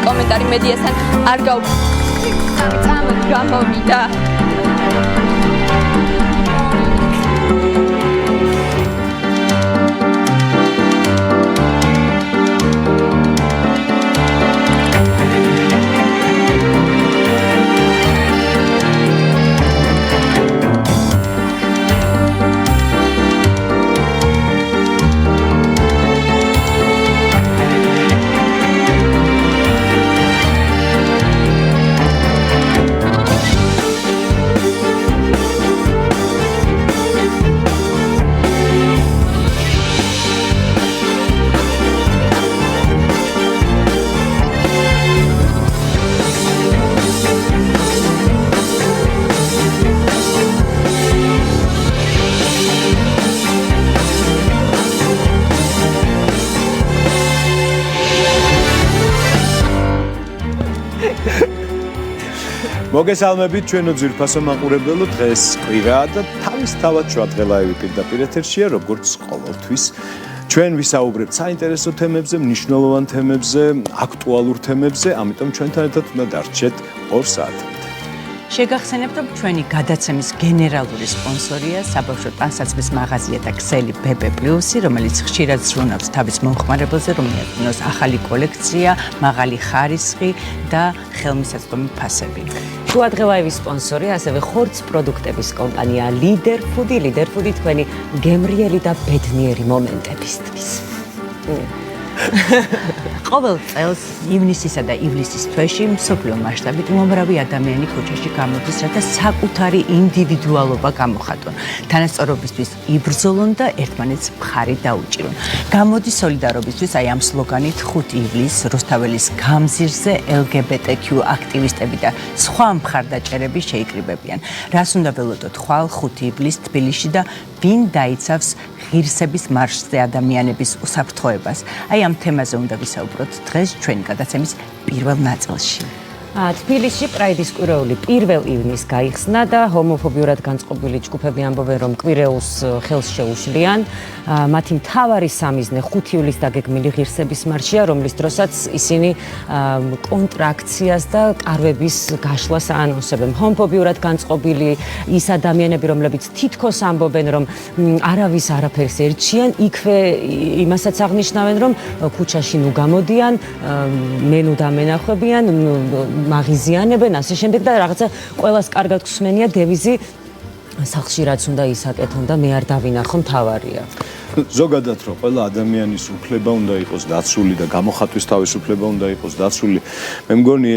კომენტარი მედიასთან არ გამოვიდა. მოგესალმებით ჩვენო ძვირფასო მაყურებელო, დღეს კვირაა და თავისთავად შუადღელაევი პირდაპირ ეთერშია, როგორც ყოველთვის. ჩვენ ვისაუბრებთ საინტერესო თემებზე, მნიშვნელოვან თემებზე, აქტუალურ თემებზე, ამიტომ ჩვენთან ერთად უნდა დარჩეთ 2 საათამდე. შეგახსენებთ, რომ ჩვენი გადაცემის გენერალური სპონსორია საბავშვო ტანსაცმლის მაღაზია და ქსელი BB+, რომელიც ხშირად ზრუნავს თავის მომხმარებელზე, რომ მიადგინოს ახალი კოლექცია, მაღალი ხარისხი და ხელმისაწვდომი ფასები. შუადღელაევის სპონსორია ასევე ხორც პროდუქტების კომპანია Leader Food, Leader Food თქვენი გემრიელი და ბედნიერი მომენტებისთვის. ყოველ წელს ივნისისა და ივლისის თვეში მსოფლიო მასშტაბით უამრავი ადამიანი ქუჩაში გამოდის, რათა საკუთარი ინდივიდუალობა გამოხატონ, თანასწორობისთვის იბრძოლონ და ერთმანეთს მხარი დაუჭირონ. გამოდის სოლიდარობისთვის აი ამ სლოგანით 5 ივლისს რუსთაველის გამზირზე LGBTQ აქტივისტები და სხვა მხარდაჭერები შეიკრიბებიან. რას უნდა ველოდოთ ხვალ 5 ივლისს თბილისში და ვინ დაიცავს ღირსების მარშზე ადამიანების უსაფრთხოებას? აი ამ თემაზე უნდა ვისაუბროთ დღეს ჩვენი გადაცემის პირველ ნაწილში. თბილისში პრაიდის კვირეული 1 ივნისს გაიხსნა და ჰომოფობიურად განწყობილი ჯგუფები ამბობენ, რომ კვირეულს ხელს შეუშლიან. მათი მთავარი სამიზნე 5 ივლისს დაგეგმილი ღირსების მარშია, რომლის დროსაც ისინი კონტრაქციას და კარვების გაშლას აანონსებენ. ჰომოფობიურად განწყობილი ის ადამიანები, რომლებიც თითქოს ამბობენ, რომ არავის არაფერს ერჩიან, იქვე იმასაც აღნიშნავენ, რომ ქუჩაში ნუ გამოდიან, მენუ დამენახვებიან, მაღიზიანებენ, ასე შემდეგ და რაღაცა ყველას კარგად გსმენია დევიზი სახლში რაც უნდა ისაკეთონ და მე არ დავინახო მთავარია. ზოგადად რომ ყველა ადამიანის უფლება უნდა იყოს დაცული და გამოხატვის თავისუფლება უნდა იყოს დაცული. მე მგონი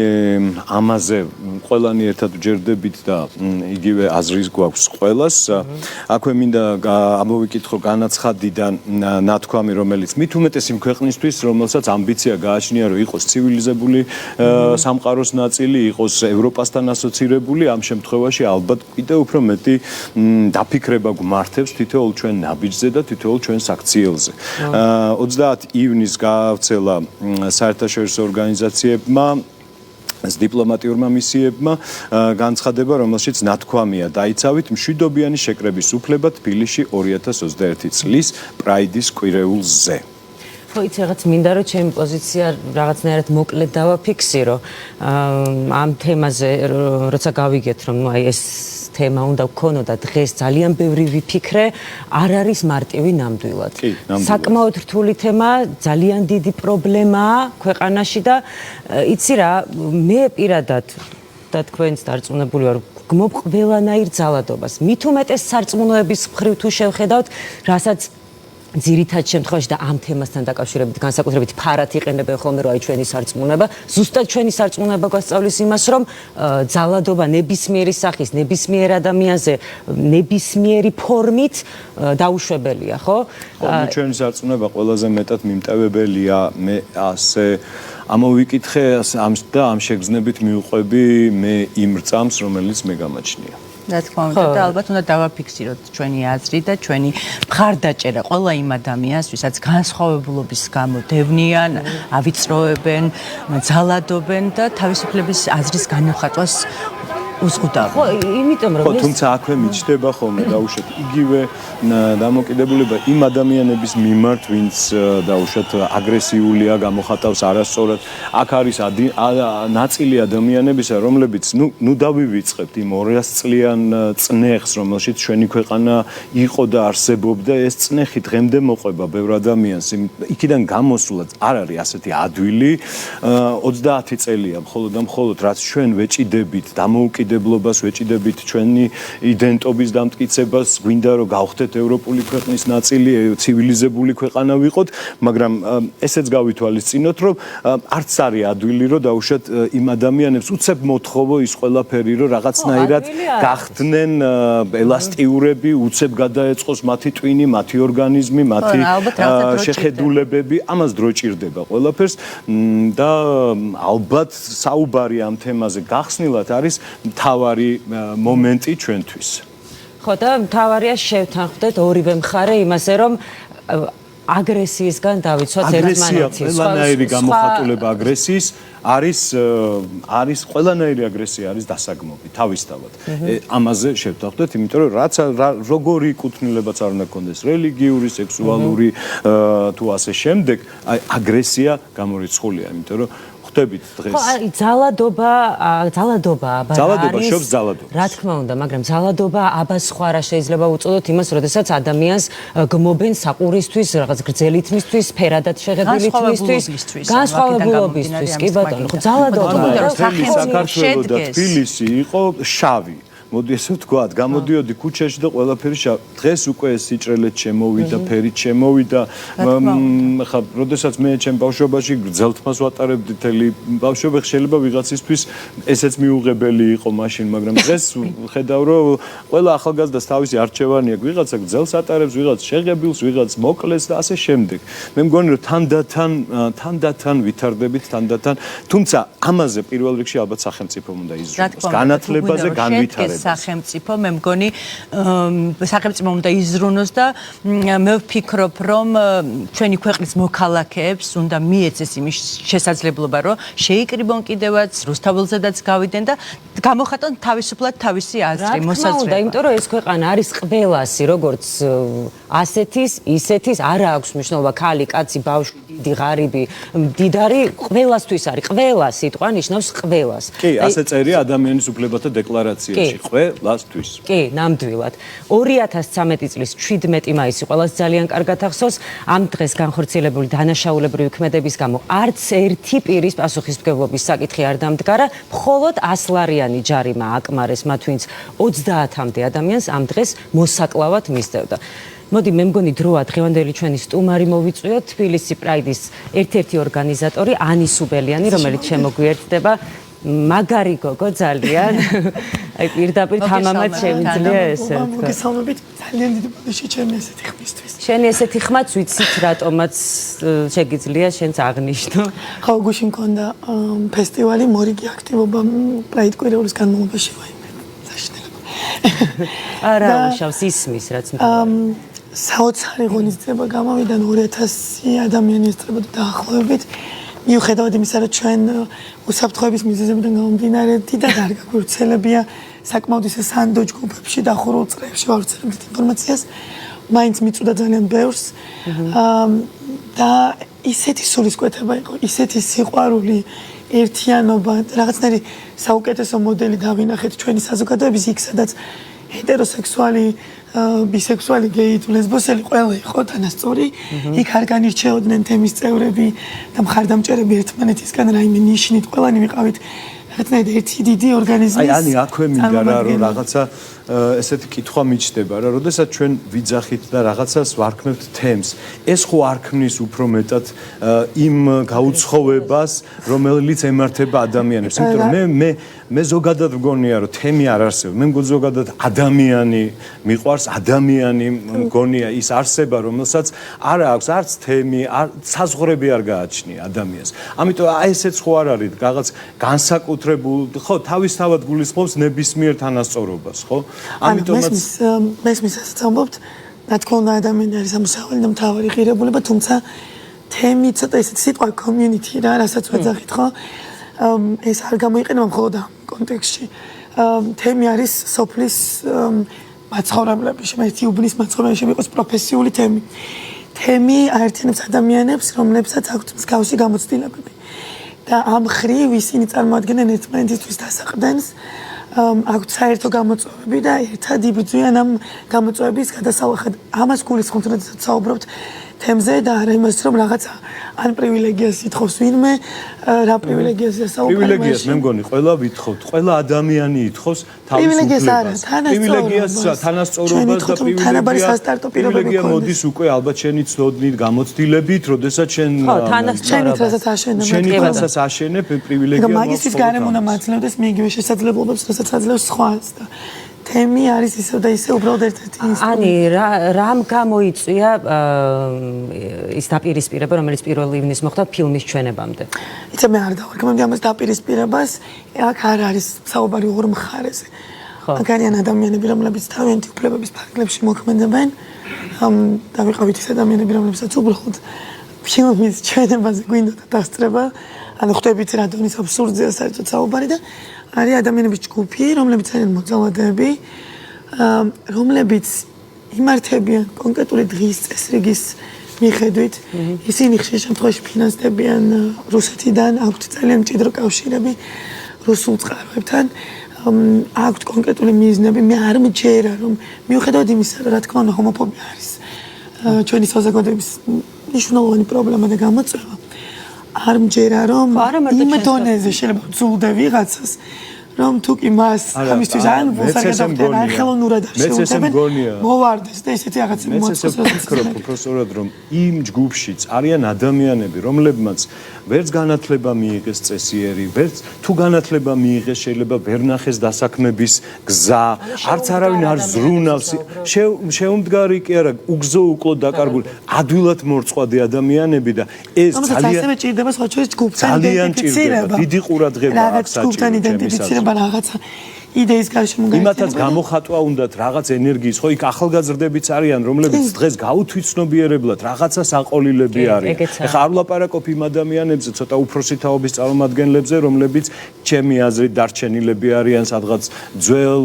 ამაზე ყველანი ერთად ვჯერდებით და იგივე აზრის გვაქვს ყველას. აქვე მინდა ამოვიკითხო განაცხადიდან ნათქვამი, რომელიც მით უმეტეს იმ ქვეყნისთვის, რომელსაც ამბიცია გააჩნია, რომ იყოს ცივილიზებული სამყაროს ნაწილი, იყოს ევროპასთან ასოცირებული, ამ შემთხვევაში ალბათ კიდევ უფრო მეტი დაფიქრება გვმართებს თითოეულ ჩვენ ნაბიჯზე და თითოეულ ჩვენ საქციელზე. 30 ივნისს გაავრცელა საერთაშორისო ორგანიზაციებმა დიპლომატიურმა მისიებმა განცხადება, რომელშიც ნათქვამია დაიცავით მშვიდობიანი შეკრების უფლება თბილისში 2021 წლის პრაიდის კვირეულზე. ხო, იცი რაღაც მინდა რომ ჩემი პოზიცია რაღაცნაირად მოკლედ დავაფიქსირო ამ თემაზე, როცა გავიგეთ, რომ აი ეს თემა უნდა გქონოდა დღეს ძალიან ბევრი ვიფიქრე, არ არის მარტივი ნამდვილად. საკმაოდ რთული თემა, ძალიან დიდი პრობლემაა ქვეყანაში და იცი რა, მე პირადად და თქვენც დარწმუნებული ვარ, გმობ ყველანაირ ძალადობას. მით უმეტეს სარწმუნოების მხრივ თუ შევხედავთ, რასაც ძირითად შემთხვევაში და ამ თემასთან დაკავშირებით განსაკუთრებით ფარად იყენებენ ხოლმე, რომ აი ჩვენი სარწმუნება, ზუსტად ჩვენი სარწმუნება გვასწავლის იმას, რომ ძალადობა ნებისმიერი სახის, ნებისმიერ ადამიანზე, ნებისმიერი ფორმით დაუშვებელია, ხო? ჩვენი სარწმუნება ყველაზე მეტად მიმტევებელია, მე ასე ამოვიკითხე და ამ შეგრძნებით მივყვები მე იმ რწამს, რომელიც მე გამაჩნია. რა თქმა უნდა და ალბათ უნდა დავაფიქსიროთ ჩვენი აზრი და ჩვენი მხარდაჭერა ყველა იმ ადამიანს, ვისაც განსხვავებულობის გამო დევნიან, ავიწროებენ, ძალადობენ და თავისუფლების აზრის განმოხატვას უზღუდავ. ხო, იმიტომ რომ ხო, თუმცა აქვე მიჩნდება ხოლმე დაუშვათ იგივე დამოკიდებულება იმ ადამიანების მიმართ, ვინც დაუშვათ აგრესიულია, გამოხატავს არასწორად. აქ არის ნაწილი ადამიანებისა, რომლებიც ნუ დავივიწყებთ იმ 200 წლიან წნეხს, რომელშიც ჩვენი ქვეყანა იყო და არსებობდა, ეს წნეხი დღემდე მოყვება ბევრ ადამიანს. იქიდან გამოსულად არ არის ასეთი ადვილი 30 წელია მხოლოდ და მხოლოდ რაც ჩვენ ვეჭიდებით დამოუკიდებლობას, ვეჭიდებით ჩვენი იდენტობის დამტკიცებას, გვინდა რომ გავხდეთ ევროპული ქვეყნის ნაწილი, ცივილიზებული ქვეყანა ვიყოთ, მაგრამ ესეც გავითვალისწინოთ, რომ არც არის ადვილი, რომ დაუშვათ იმ ადამიანებს უცებ მოთხოვო ის ყველაფერი, რომ რაღაცნაირად გახდნენ ელასტიურები, უცებ გადაეწყოს მათი ტვინი, მათი ორგანიზმი, მათი შეხედულებები, ამას დრო ჭირდება ყველაფერს და ალბათ საუბარი ამ თემაზე გახსნილად არის მთავარი მომენტი ჩვენთვის. ხო და მთავარია შევთანხმდეთ ორივე მხარე იმაზე, რომ აგრესიისგან დავიცვათ ერთმანეთს. ყველანაირი გამოხატულება აგრესიის არის ყველანაირი აგრესია არის დასაგმობი თავისთავად. ამაზე შევთანხმდეთ, იმიტომ რომ რაც როგორი კუთვნილებაც არ უნდა გქონდეს, რელიგიური, სექსუალური თუ ასე შემდეგ, აგრესია გამორიცხულია, იმიტომ რომ ხვდებით დღეს. ხო, ძალადობა აბა. ძალადობა შობს ძალადობას. რა თქმა უნდა, მაგრამ ძალადობა აბა სხვა რა შეიძლება უწოდოთ იმას, როდესაც ადამიანს გმობენ საყურისთვის, რაღაც გრძელი თმისთვის, ფერადად შეღებილი თმისთვის, განსხვავებულობისთვის, კი ბატონო, ხო ძალადობა. საქართველოს და თბილისი იყო შავი. მოდი ესე ვთქვათ, გამოდიოდი ქუჩაში და ყველაფერი შავი. დღეს უკვე ეს სიჭრელეც შემოვიდა, ფერით შემოვიდა. ხა, როდესაც მე ჩემ ბავშვობაში გრძელთმას ვატარებდი თელი ბავშვობა, შეიძლება ვიღაცისთვის ესეც მიუღებელი იყო მაშინ, მაგრამ დღეს ხედავ, რომ ყველა ახალგაზრდას თავისი არჩევანი აქვს, ვიღაცა გრძელს ატარებს, ვიღაცა შეღებილს, ვიღაცა მოკლეს და ასე შემდეგ. მე მგონი, რომ თანდათან ვითარდებით, თანდათან, თუმცა ამაზე პირველ რიგში ალბათ სახელმწიფომ უნდა იზრუნოს, განათლებაზე, განვითარებაზე. სახელმწიფო მე მგონი სახელმწიფო უნდა იზრუნოს და მე ვფიქრობ რომ ჩვენი ქვეყნის მოქალაქეებს უნდა მიეცეს იმის შესაძლებლობა რომ შეიკრიბონ კიდევაც რუსთაველზედაც გავიდნენ და გამოხატონ თავისუფლად თავისი აზრი მოსაზრება. იმიტომ რომ ეს ქვეყანა არის ყველასი, როგორც ასეთის, ისეთის, არა აქვს მნიშვნელობა ქალი, კაცი, ბავშვი, დიდი, ღარიბი, მდიდარი, ყველასთვის არის. ყველა სიტყვა ნიშნავს ყველას. კი, ასე წერია ადამიანის უფლებათა დეკლარაციაში. ყველასთვის. კი, ნამდვილად. 2013 წლის 17 მაისი ყველას ძალიან კარგად ახსოვს, ამ დღეს განხორციელებული დანაშაულებრივი ქმედების გამო არც ერთი პირის პასუხისმგებლობის საკითხი არ დამდგარა, მხოლოდ 100 ლარიანი ჯარიმა აკმარეს მათ, ვინც 30-მდე ადამიანს ამ დღეს მოსაკლავად მისდევდა. მოდი მე მგონი დროა დღევანდელი ჩვენი სტუმარი მოვიწვიოთ, თბილისი პრაიდის ერთ-ერთი ორგანიზატორი ანი სუბელიანი, რომელიც შემოგვიერთდება. მაგარი გოგო ძალიან. აი პირდაპირ თამამად შემიძლია ესე ვთქვა. მოგესალმებით, ძალიან დიდი პოდიში ჩემი ესეთი ხმისთვის. შენი ესეთი ხმაც ვიცით რატომაც შეგიძლია შენც აღნიშნო. ხო, გუშინ მქონდა ფესტივალი მორიგი აქტივობა პრაიდ კვირეულის განმავლობაში ვაიმე. საშინელება. არა, უშავს ისმის რაც საოცარი ღონისძიება გამოვიდა 2000 ადამიანი ესწრებოდა დაახლოებით. მიუხედავად იმისა, რომ ჩვენ უსაფრთხოების მიზეზებიდან გამომდინარე დიდად არ გაგვირთელებია საკმაოდ ისე სანდო ჯგუფებში დახურულ წრეებში ვავრცელებთ ინფორმაციას, მაინც მიწვდა ძალიან ბევრს და ისეთი სულისკვეთება იყო, ისეთი სიყვარული, ერთიანობა, რაღაცნაირი საუკეთესო მოდელი დავინახეთ ჩვენი საზოგადოების იქ, სადაც ჰეტეროსექსუალი, ბისექსუალი, გეი, ლესბოსელი ყველა იყო თანასწორი. იქ არ განირჩეოდნენ თემის წევრები და მხარდამჭერები ერთმანეთისგან რაიმე ნიშნით, ყველანი ვიყავით რაღაცნაირად ერთი დიდი ორგანიზმის. აი, აქვე მინდა რომ რაღაცა ესეთი კითხვა მიჩნდება რა, როდესაც ჩვენ ვიძახით და რაღაცას ვარქმევთ თემს, ეს ხო არ ქმნის უფრო მეტად იმ გაუცხოვებას, რომელიც ემართება ადამიანებს. იმიტომ რომ მე ზოგადად მგონია რომ თემი არ არსებობს. მე მგონი ზოგადად ადამიანი მიყვარს, ადამიანი მგონია ის არსება, რომელსაც არ აქვს არც თემი, საზღვრები არ გააჩნია ადამიანს. ამიტომ აი ესეც ხო არ არის რაღაც განსაკუთრებულ, ხო, თავისთავად გულისხმობს ნებისმიერ თანასწორობას, ხო? ამიტომაც მესმის ასეც ამბობთ, რა თქმა უნდა ადამიანი არის ამოსავალი და მთავარი ღირებულება, თუმცა თემი ცოტა ისეთი სიტყვა community რა, რასაც ვეძახით, ხო? ეს არ გამოიყენება მხოლოდ ამ კონტექსტში. თემი არის სოფლის მაცხოვრებლები, შემეთი უბნის მაცხოვრებლები, შემიყოს პროფესიული თემი. თემი აერთიანებს ადამიანებს, რომლებსაც აქვთ მსგავსი გამოცდილებები. და ამ ხრივ ისინი წარმოადგენენ ერთმანეთისთვის დასაყრდენს, აქვთ საერთო გამოწვევები და ერთად იბრძვიან ამ გამოწვევების გადასალახად. ამას გულისხმობთ, როდესაც საუბრობთ თემზე და არა იმას, რომ რაღაცა ან პრივილეგიას ითხოვს ვინმე, რა პრივილეგიაზეა საუბარი. პრივილეგიას მე მგონი ყველა ვითხოვთ, ყველა ადამიანი ითხოვს თავის პრივილეგიას არა, პრივილეგიას თანასწორობას და პრივილეგია მოდის უკვე ალბათ შენი ცოდნით, გამოცდილებით, როდესაც შენ შენი რასაც აშენებ პრივილეგია მოხდა. მაგისთვის გარემო უნდა მაძლევდეს მიიგივე შესაძლებლობებს, რასაც აძლევს სხვას და თემი არის ისევ და ისევ უბრალოდ ერთ-ერთი ანი რამ გამოიწვია ის დაპირისპირება, რომელიც 1 ივნის მოხდა ფილმის ჩვენებამდე? იცი მე არ დავარქმევდი ამას დაპირისპირებას, აქ არ არის საუბარი ორ მხარეზე. აქ არიან ადამიანები, რომლებიც თავიანთი უფლებების ფარგლებში მოქმედებენ, და ვიყავით ის ადამიანები, რომლებსაც უბრალოდ ფილმის ჩვენებაზე გვინდოდა დასწრება, ანუ ხვდებით რა დონის აბსურდზეა საერთოდ საუბარი და არის ადამიანების ჯგუფი, რომლებიც არიან მოძალადეები, რომლებიც იმართებიან კონკრეტული დღის წესრიგის მიხედვით, ისინი ხშირ შემთხვევაში ფინანსდებიან რუსეთიდან, აქვთ ძალიან მჭიდრო კავშირები რუსულ წყაროებთან, აქვთ კონკრეტული მიზნები, მე არ მჯერა, რომ მიუხედავად იმისა, რა თქმა უნდა, ჰომოფობია არის ჩვენი საზოგადოების მნიშვნელოვანი პრობლემა და გამოწვევა. არ მჯერა, რომ იმ დონეზე შეიძლება ვძულდე ვიღაცას, რომ თუ კი მას ამისთვის ან მოსაგადოებთან ან ხელოვნურად შეუძლებენ მოვარდეს და ისეთი რაღაცები მოაწყოს. ვფიქრობ უბრალოდ რომ იმ ჯგუფშიც არიან ადამიანები, რომლებმაც ვერც განათლება მიიღეს წესიერი, ვერც თუ განათლება მიიღეს შეიძლება ვერ ნახეს დასაქმების გზა, არც არავინ არ ზრუნავს. შეუმდგარი კი არა, უგზო უკლოდ დაკარგული, ადვილად მორწყვადი ადამიანები და ეს ძალიან ჭირდება სხვაჩვენს ჯგუფთან იდენტიფიცირება. დიდი ყურადღება აქვს საჭირო. რაღაცა იდეის გარშემო იმათაც გამოხატვა უნდათ რაღაც ენერგიის, ხო იქ ახალგაზრდებიც არიან, რომლებიც დღეს გაუთვითცნობიერებლად რაღაცას აყოლილები არიან. ეხლა არ ვლაპარაკობ იმ ადამიანებზე, ცოტა უფროსი თაობის წარმომადგენლებზე, რომლებიც ჩემი აზრით დარჩენილები არიან სადღაც ძველ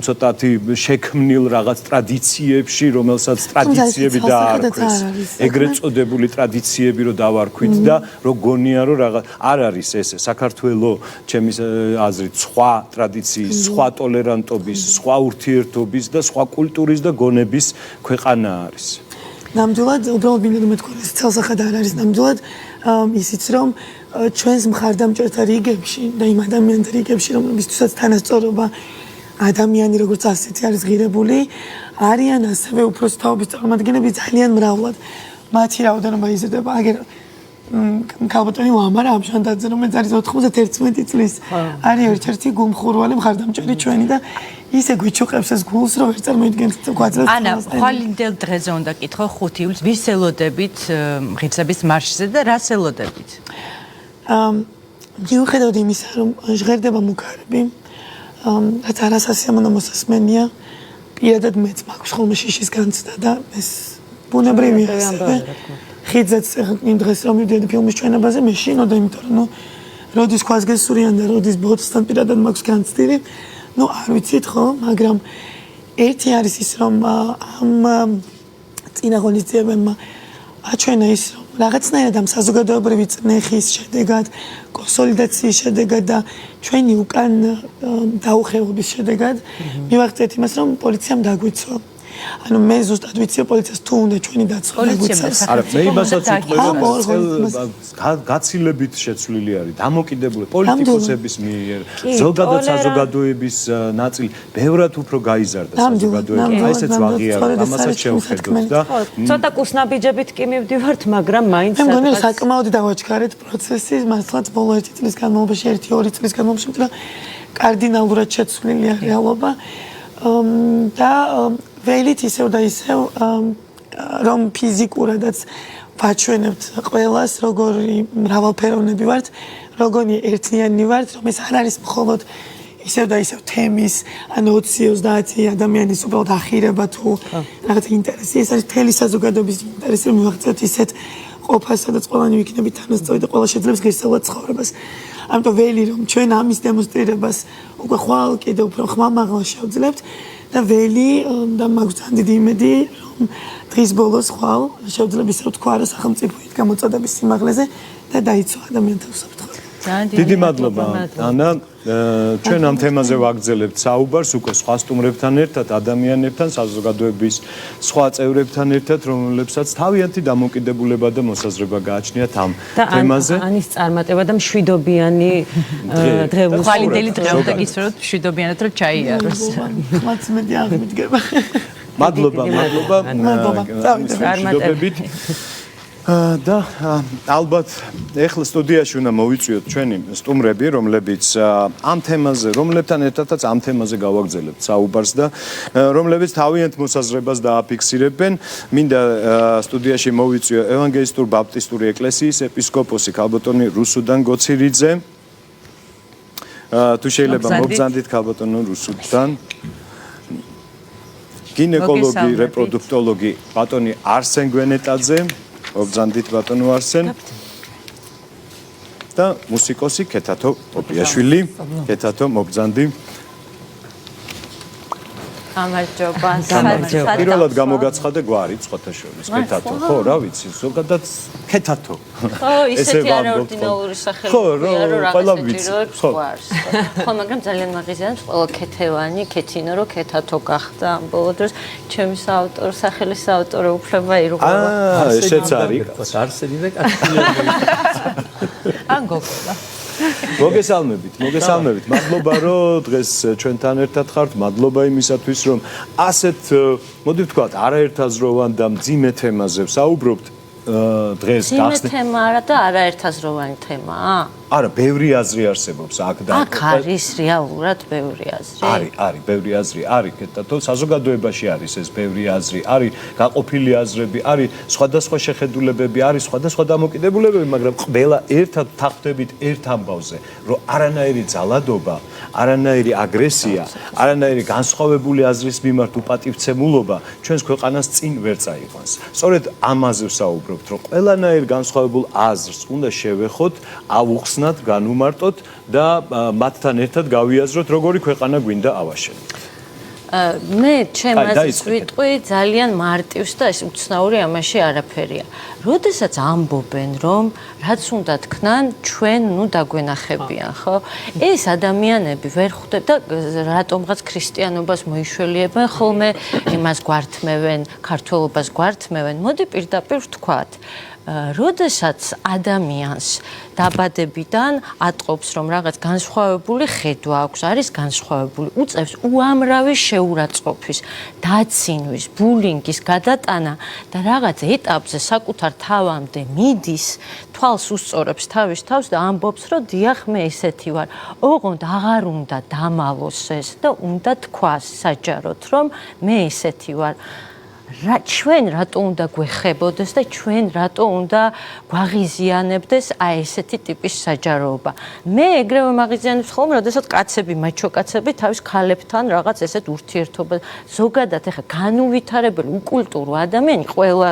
ცოტათი შექმნილ რაღაც ტრადიციებში, რომელსაც ტრადიციები დაარქვეს. ეგრეთ წოდებული ტრადიციები რო დავარქვით და რო გონია რომ რაღაც არ არის ესე საქართველოს ჩემი აზრით სხვა ტრადიცია სხვა ტოლერანტობის, სხვა ურთიერთობის და სხვა კულტურის და გონების ქვეყანა არის. ნამდვილად, უბრალოდ მინდა რომ მეთქვა, ეს ცალსახად არ არის ნამდვილად, ისიც რომ ჩვენს მხარდამჭერთა რიგებში და იმ ადამიანთა რიგებში, რომლებისთვისაც თანასწორობა ადამიანი როგორც ასეთი არის ღირებული, არიან ასევე უფროსი თაობის წარმომადგენლები ძალიან მრავლად. მათი რაოდენობა იზრდება, აგერ ქალბატონი ვამარა ამშანდაძე, რომელიც არის 91 წლის, არის ერთ-ერთი გულმხურვალი მხარდამჭერი ჩვენი და ისე გვიჩუყებს ეს გულს, რომ ვერ წარმოიდგენთ გვაძლევს. ანა, ხვალინდელ დღეზე უნდა კითხო 5 ივლისს, ვის ელოდებით ღირსების მარშზე და რას ელოდებით? მიუხედავად იმისა, რომ ჟღერდება მუქარები, რაც არასასიამოვნო მოსასმენია, პირადად მეც მაქვს ხოლმე შიშის განცდა და ეს ბუნებრივია ასევე. ხიძაც იმ დღეს რომ მივდიოდი ფილმის ჩვენებაზე მე შინოდა, იმიტომ რომ როდის ქვას გესურიან და როდის ბოთსთან პირადად მაქვს განცდილი, არ ვიცით ხო, მაგრამ ერთი არის ის რომ ამ წინაღონისძიებებმა აჩვენა ის რომ რაღაცნაირად ამ საზოგადოებრივი წნეხის შედეგად, კონსოლიდაციის შედეგად და ჩვენი უკან დაუხევობის შედეგად მივაღწიეთ იმას რომ პოლიციამ დაგვიცვა. ანუ მე ზუსტად ვიცი პოლიციას თუ უნდა ჩვენი დაცვა გვიცავს. არა, მე იმასაც ვიტყვი, გაცილებით შეცვლილი არის დამოკიდებული პოლიტიკოსების მიერ, ზოგადად საზოგადოების ნაწილი, ბევრად უფრო გაიზარდა საზოგადოება. აი ესეც ვაღიარებ, ამასაც შევხედოთ და ცოტა კუსნაბიჯებით კი მივდივართ, მაგრამ მაინც მე მგონი რომ საკმაოდ დავაჩქარეთ პროცესი, მართლაც ბოლო 1 წლის განმავლობაში, 1-2 წლის განმავლობაში, მაგრამ კარდინალურად შეცვლილია რეალობა და ველით ისევ და ისევ რომ ფიზიკურადაც ვაჩვენებთ ყველას როგორი მრავალფეროვნები ვართ, როგორი ერთიანი ვართ, რომ ეს არ არის მხოლოდ ისევ და ისევ თემის ან 20-30 ადამიანის უბრალოდ ახირება თუ რაღაც ინტერესი, ეს არის მთელი საზოგადოების ინტერესი, რომ მივაღწევთ ისეთ ყოფას, სადაც ყველანი ვიქნებით თანასწორი და ყველა შეძლებს ღირსეულად ცხოვრებას. ამიტომ ველი რომ ჩვენ ამის დემონსტრირებას უკვე ხვალ კიდევ უფრო ხმამაღლა შევძლებთ და ველი და მაქვს ძალიან დიდი იმედი რომ დღის ბოლოს ხვალ შევძლებთ ისე რომ თქვა რა სახელმწიფოით გამოწოდების სიმაღლეზე და დაიცვა ადამიანთა უსაფრთხოება. დიდი მადლობა ანა ჩვენ ამ თემაზე ვაგრძელებთ საუბარს უკვე სხვა სტუმრებთან ერთად ადამიანებთან საზოგადოების სხვა წევრებთან ერთად რომლებსაც თავიანთი დამოკიდებულება და მოსაზრება გააჩნიათ ამ თემაზე და ანის წარმატება და მშვიდობიანი დღეულს ხვალინდელი დღეობდა გისურვებთ მშვიდობიანად რომ ჩაიაროს. მათ მედი აღმიდგება. მადლობა მადლობა. და ალბათ ეხლა სტუდიაში უნდა მოვიწვიოთ ჩვენი სტუმრები, რომლებიც ამ თემაზე, რომლებთან ერთადაც ამ თემაზე გავაგრძელებთ საუბარს და რომლებიც თავიანთ მოსაზრებას დააფიქსირებენ. მინდა სტუდიაში მოვიწვიო ევანგელისტურ ბაპტისტური ეკლესიის ეპისკოპოსი ქალბატონი რუსუდან გოცირიძე. თუ შეიძლება მოგზანდით ქალბატონო რუსუდან. გინეკოლოგი, რეპროდუქტოლოგი ბატონი არსენ გვენეტაძე. მოგზანდით ბატონო არსენ და მუსიკოსი ქეთათო ოპიაშვილი. ქეთათო მოგზანდი. გამარჯობა. პირველად გამოგაცხადე გვარი ცხოთა შორის ქეთათო. ხო, რა ვიცი, ზოგადად ქეთათო. ხო, ისეთი არაორდინალური სახელია, რომ რაღაცა ჯეროებს გვარს. ხო, მაგრამ ძალიან მაგიზიანს ყველა ქეთევანი, ქეთინო რო ქეთათო გახდა ამ ბოლო დროს ჩემი საავტორო სახელის საავტორო უფლება ირღვევა. ესეც არის. არსენი და კაცი. ან გოგონა. მოგესალმებით. მადლობა რომ დღეს ჩვენთან ერთად ხართ. მადლობა იმისათვის რომ ასეთ მოდი ვთქვათ არაერთაზროვან და მძიმე თემაზე ვსაუბრობთ დღეს გახსნით. თემა არა და არაერთაზროვანი თემაა? არა, ბევრი აზრი არსებობს აქ და აქ არის რეალურად ბევრი აზრი. არის, ბევრი აზრი არის, და საზოგადოებაში არის ეს ბევრი აზრი, არის გაყოფილი აზრები, არის სხვადასხვა შეხედულებები, არის სხვადასხვა დამოკიდებულებები, მაგრამ ყველა ერთად თახვდებით ერთ ამბავზე, რომ არანაირი ძალადობა, არანაირი აგრესია, არანაირი განსხვავებული აზრის მიმართ უპატივცემულობა ჩვენს ქვეყანას წინ ვერ წაიყვანს. სწორედ ამაზე ვსაუბრობთ, რომ ყველანაირ განსხვავებულ აზრს უნდა შევეხოთ, ავუხსნათ, განუმარტოთ და მათთან ერთად გავიაზროთ, როგორი ქვეყანა გვინდა ავაშენოთ. მე ჩემს ვიტყვი ძალიან მარტივს და ეს უცნაური ამაში არაფერია. როდესაც ამბობენ, რომ რაც უნდა თქვან, ჩვენ ნუ დაგვენახებიან, ხო? ეს ადამიანები ვერ ხვდებ და რატომღაც ქრისტიანობას მოიშველიებენ, ხოლმე იმას გვართმევენ, ქართველობას გვართმევენ. მოდი პირდაპირ ვთქვათ. როდესაც ადამიანს დაბადებიდან ატყობს, რომ რაღაც განსხვავებული ხედვა აქვს, არის განსხვავებული, უწევს უამრავი შეურაცხყოფის, დაცინვის, ბულინგის გადატანა და რაღაც ეტაპზე საკუთარ თავამდე მიდის, თვალს უსწორებს თავის თავს და ამბობს, რომ დიახ, მე ესეთი ვარ. ოღონდ აღარ უნდა დამალოს ეს და უნდა თქვას საჯაროდ, რომ მე ესეთი ვარ. ჩვენ რატო უნდა გვეხებოდეს და ჩვენ რატო უნდა გვაღიზიანებდეს აი ესეთი ტიპის საჯაროობა. მე ეგრევე მაღიზიანებს ხოლმე, როდესაც კაცები, მაჩო კაცები თავის ქალებთან რაღაც ესეთ ურთიერთობა ზოგადად ეხა განუვითარებელი უკულტურო ადამიანი ყველა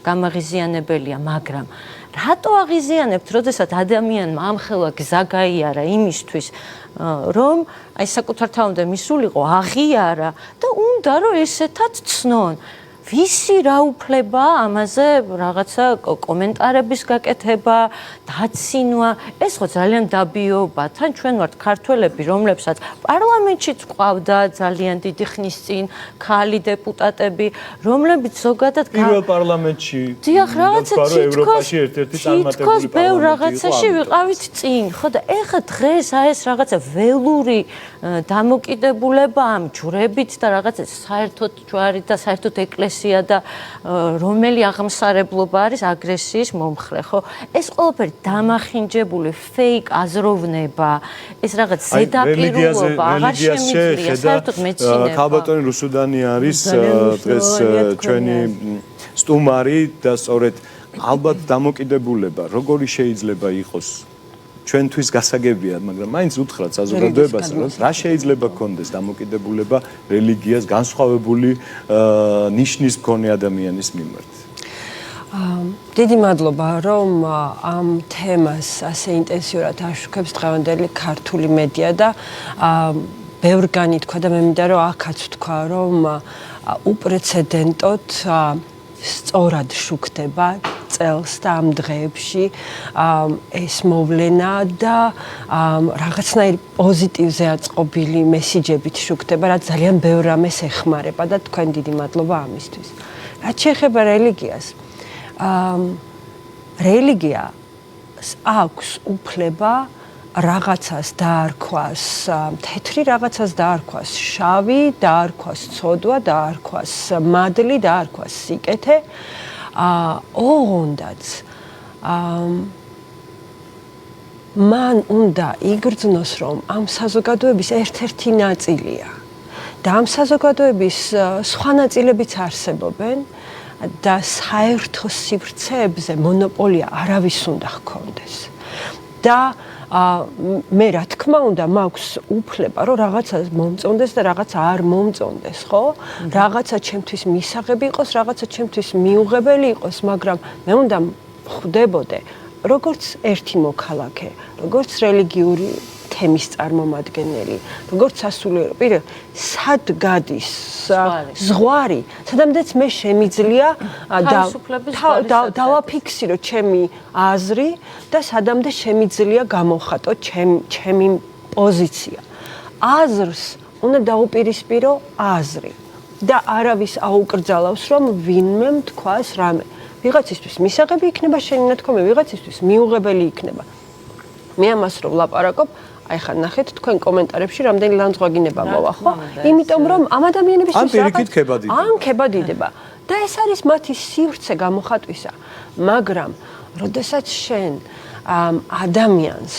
გამაღიზიანებელია, მაგრამ რატო აღიზიანებთ, როდესაც ადამიანმა ამხელა გზა გაიარა იმისთვის, რომ აი საკუთარ თავამდე მისულიყო, აღიარა და უნდა რომ ესეთად ცნონ. ვისი რა უფლება ამაზე რაღაცა კომენტარების გაკეთება, დაცინვა, ეს ხო ძალიან დაბიოობა. თან ჩვენ ვართ ქართველები, რომლებსაც პარლამენტშიც ყავდა ძალიან დიდი ხნის წინ ქალი დეპუტატები, რომლებიც ზოგადად პირველ პარლამენტში დიახ, რაღაცა ევროპაში ერთ-ერთი წარმატებული თითქოს ბევრ რაღაცაში ვიყავით წინ, ხო და ეხა დღეს აი ეს რაღაცა ველური დამოკიდებულება ამ ჯვრებით და რაღაცა საერთოდ ჯვარი და საერთოდ ეკლესია და რომელი აღმსარებლობა არის აგრესიის მომხრე, ხო? ეს ყველაფერი დამახინჯებული ფეიქ აზროვნება, ეს რაღაც ზედაპირულობა, აღარ შემიძლია საერთოდ მეცნიერება. ქალბატონი რუსუდანი არის დღეს ჩვენი სტუმარი და სწორედ ალბათ დამოკიდებულება, როგორი შეიძლება იყოს ჩვენთვის გასაგებია, მაგრამ მაინც უთხრათ საზოგადოებას, რომ რა შეიძლება გქონდეს დამოკიდებულება რელიგიას განსხვავებული ნიშნის მქონე ადამიანის მიმართ. დიდი მადლობა, რომ ამ თემას ასე ინტენსიურად აშუქებს დღევანდელი ქართული მედია და ბევრგანი თქვა და მე მინდა რომ აქაც თქვა, რომ უპრეცედენტოდ სწორად შუქდება წელს და ამ დღეებში ეს მოვლენა და რაღაცნაირ პოზიტივზე აწყობილი მესიჯებით შუქდება, რაც ძალიან ბევრ რამეს ეხმარება და თქვენ დიდი მადლობა ამისთვის. რაც შეეხება რელიგიას, რელიგიას აქვს უფლება რაღაცას დაარქვას თეთრი, რაღაცას დაარქვას შავი, დაარქვას ცოდვა, დაარქვას მადლი, დაარქვას სიკეთე. ოღონდაც მან უნდა იგრძნოს, რომ ამ საზოგადოების ერთ-ერთი ნაწილია და ამ საზოგადოების სხვა ნაწილებიც არსებობენ და საერთო სივრცეებზე მონოპოლია არავის უნდა ჰქონდეს. და მე რა თქმა უნდა მაქვს უფლება რომ რაღაცა მომწონდეს და რაღაცა არ მომწონდეს, ხო? რაღაცა ჩემთვის მისაღები იყოს, რაღაცა ჩემთვის მიუღებელი იყოს, მაგრამ მე უნდა ხვდებოდე როგორც ერთი მოქალაქე, როგორც რელიგიური თემის წარმომადგენელი, როგორც სასულიერო პირი, სად გადის ზღვარი, სადამდეც მე შემიძლია დავაფიქსირო ჩემი აზრი და სადამდე შემიძლია გამოვხატო ჩემი პოზიცია. აზრს უნდა დაუპირისპირო აზრი და არავის აუკრძალავს, რომ ვინმე თქვას რამე. ვიღაცისთვის მისაღები იქნება შენი ნათქვამი, ვიღაცისთვის მიუღებელი იქნება. მე ამას რო ვლაპარაკობ, აი ხან ნახეთ თქვენ კომენტარებში რამდენი ლანძღვაგინება მოვა, ხო? იმიტომ რომ ამ ადამიანებისთვის ან ქებადიდება და ეს არის მათი სივრცე გამოხატვისა, მაგრამ როდესაც შენ ადამიანს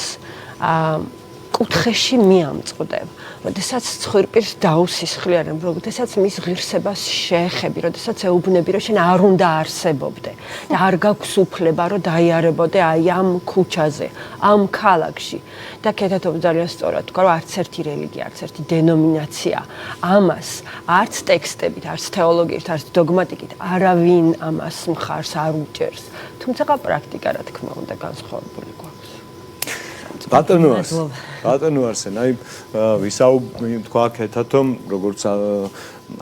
კუთხეში მიამწყდებ, როდესაც ცხვირპირს დაუსისხლიანებ, როდესაც მის ღირსებას შეეხები, როდესაც ეუბნები, რომ შენ არ უნდა არსებობდე და არ გაქვს უფლება, რომ დაიარებოდე აი ამ ქუჩაზე, ამ ქალაქში. და კეთათობ ძალიან სწორად თქვა, რომ არც ერთი რელიგია, არც ერთი დენომინაცია ამას არც ტექსტებით, არც თეოლოგიით, არც დოგმატიკით არავინ ამას მხარს არ უჭერს. თუმცა პრაქტიკა რა თქმა უნდა განსხვავებული გვაქვს. ბატონო არსენ, აი თქვა კეთათომ, როგორც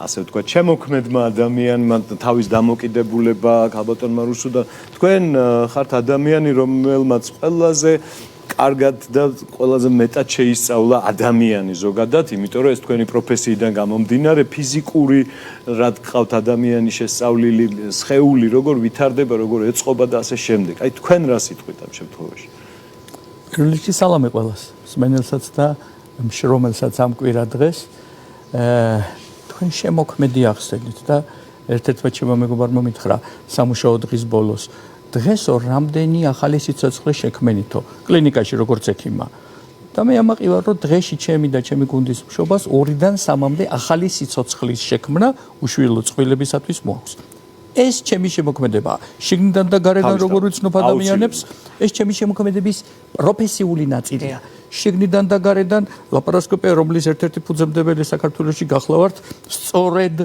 ასე ვთქვა, შემოქმედმა ადამიანმა თავის დამოკიდებულება აქვს ალბათონმა რუსუ და თქვენ ხართ ადამიანი, რომელმაც ყველაზე კარგად და ყველაზე მეტად შეისწავლა ადამიანი ზოგადად, იმიტომ რომ ეს თქვენი პროფესიიდან გამომდინარე, ფიზიკური რად გყავთ ადამიანის შესწავლილი, სხეული როგორ ვითარდება, როგორ ეწყობა და ასე შემდეგ. აი თქვენ რა სიტყვით ამ შემთხვევაში? პირველში სალამი ყველას, მსმენელსაც და რომელსაც ამ კვირა დღეს თქვენ შემოქმედი ახსენეთ და ერთ-ერთმა ჩემმა მეგობარმა მითხრა სამუშაო დღის ბოლოს დღეს რამდენი ახალი სიცოცხლე შექმენითო კლინიკაში როგორც ექიმმა და მე ამაყივარ რომ დღეში ჩემი და ჩემი გუნდის მშობას 2-დან 3-მდე ახალი სიცოცხლის შექმნა უშვილო წყვილებისათვის მოაქვს. ეს ჩემი შემოქმედება შიგნიდან და გარედან როგორ ვიცნობ ადამიანებს, ეს ჩემი შემოქმედების პროფესიული ნაწილია. შიგნიდან და გარედან ლაპარასკოპია, რომლის ერთ-ერთი ფუძემდებელი საქართველოში გახლავართ, სწორედ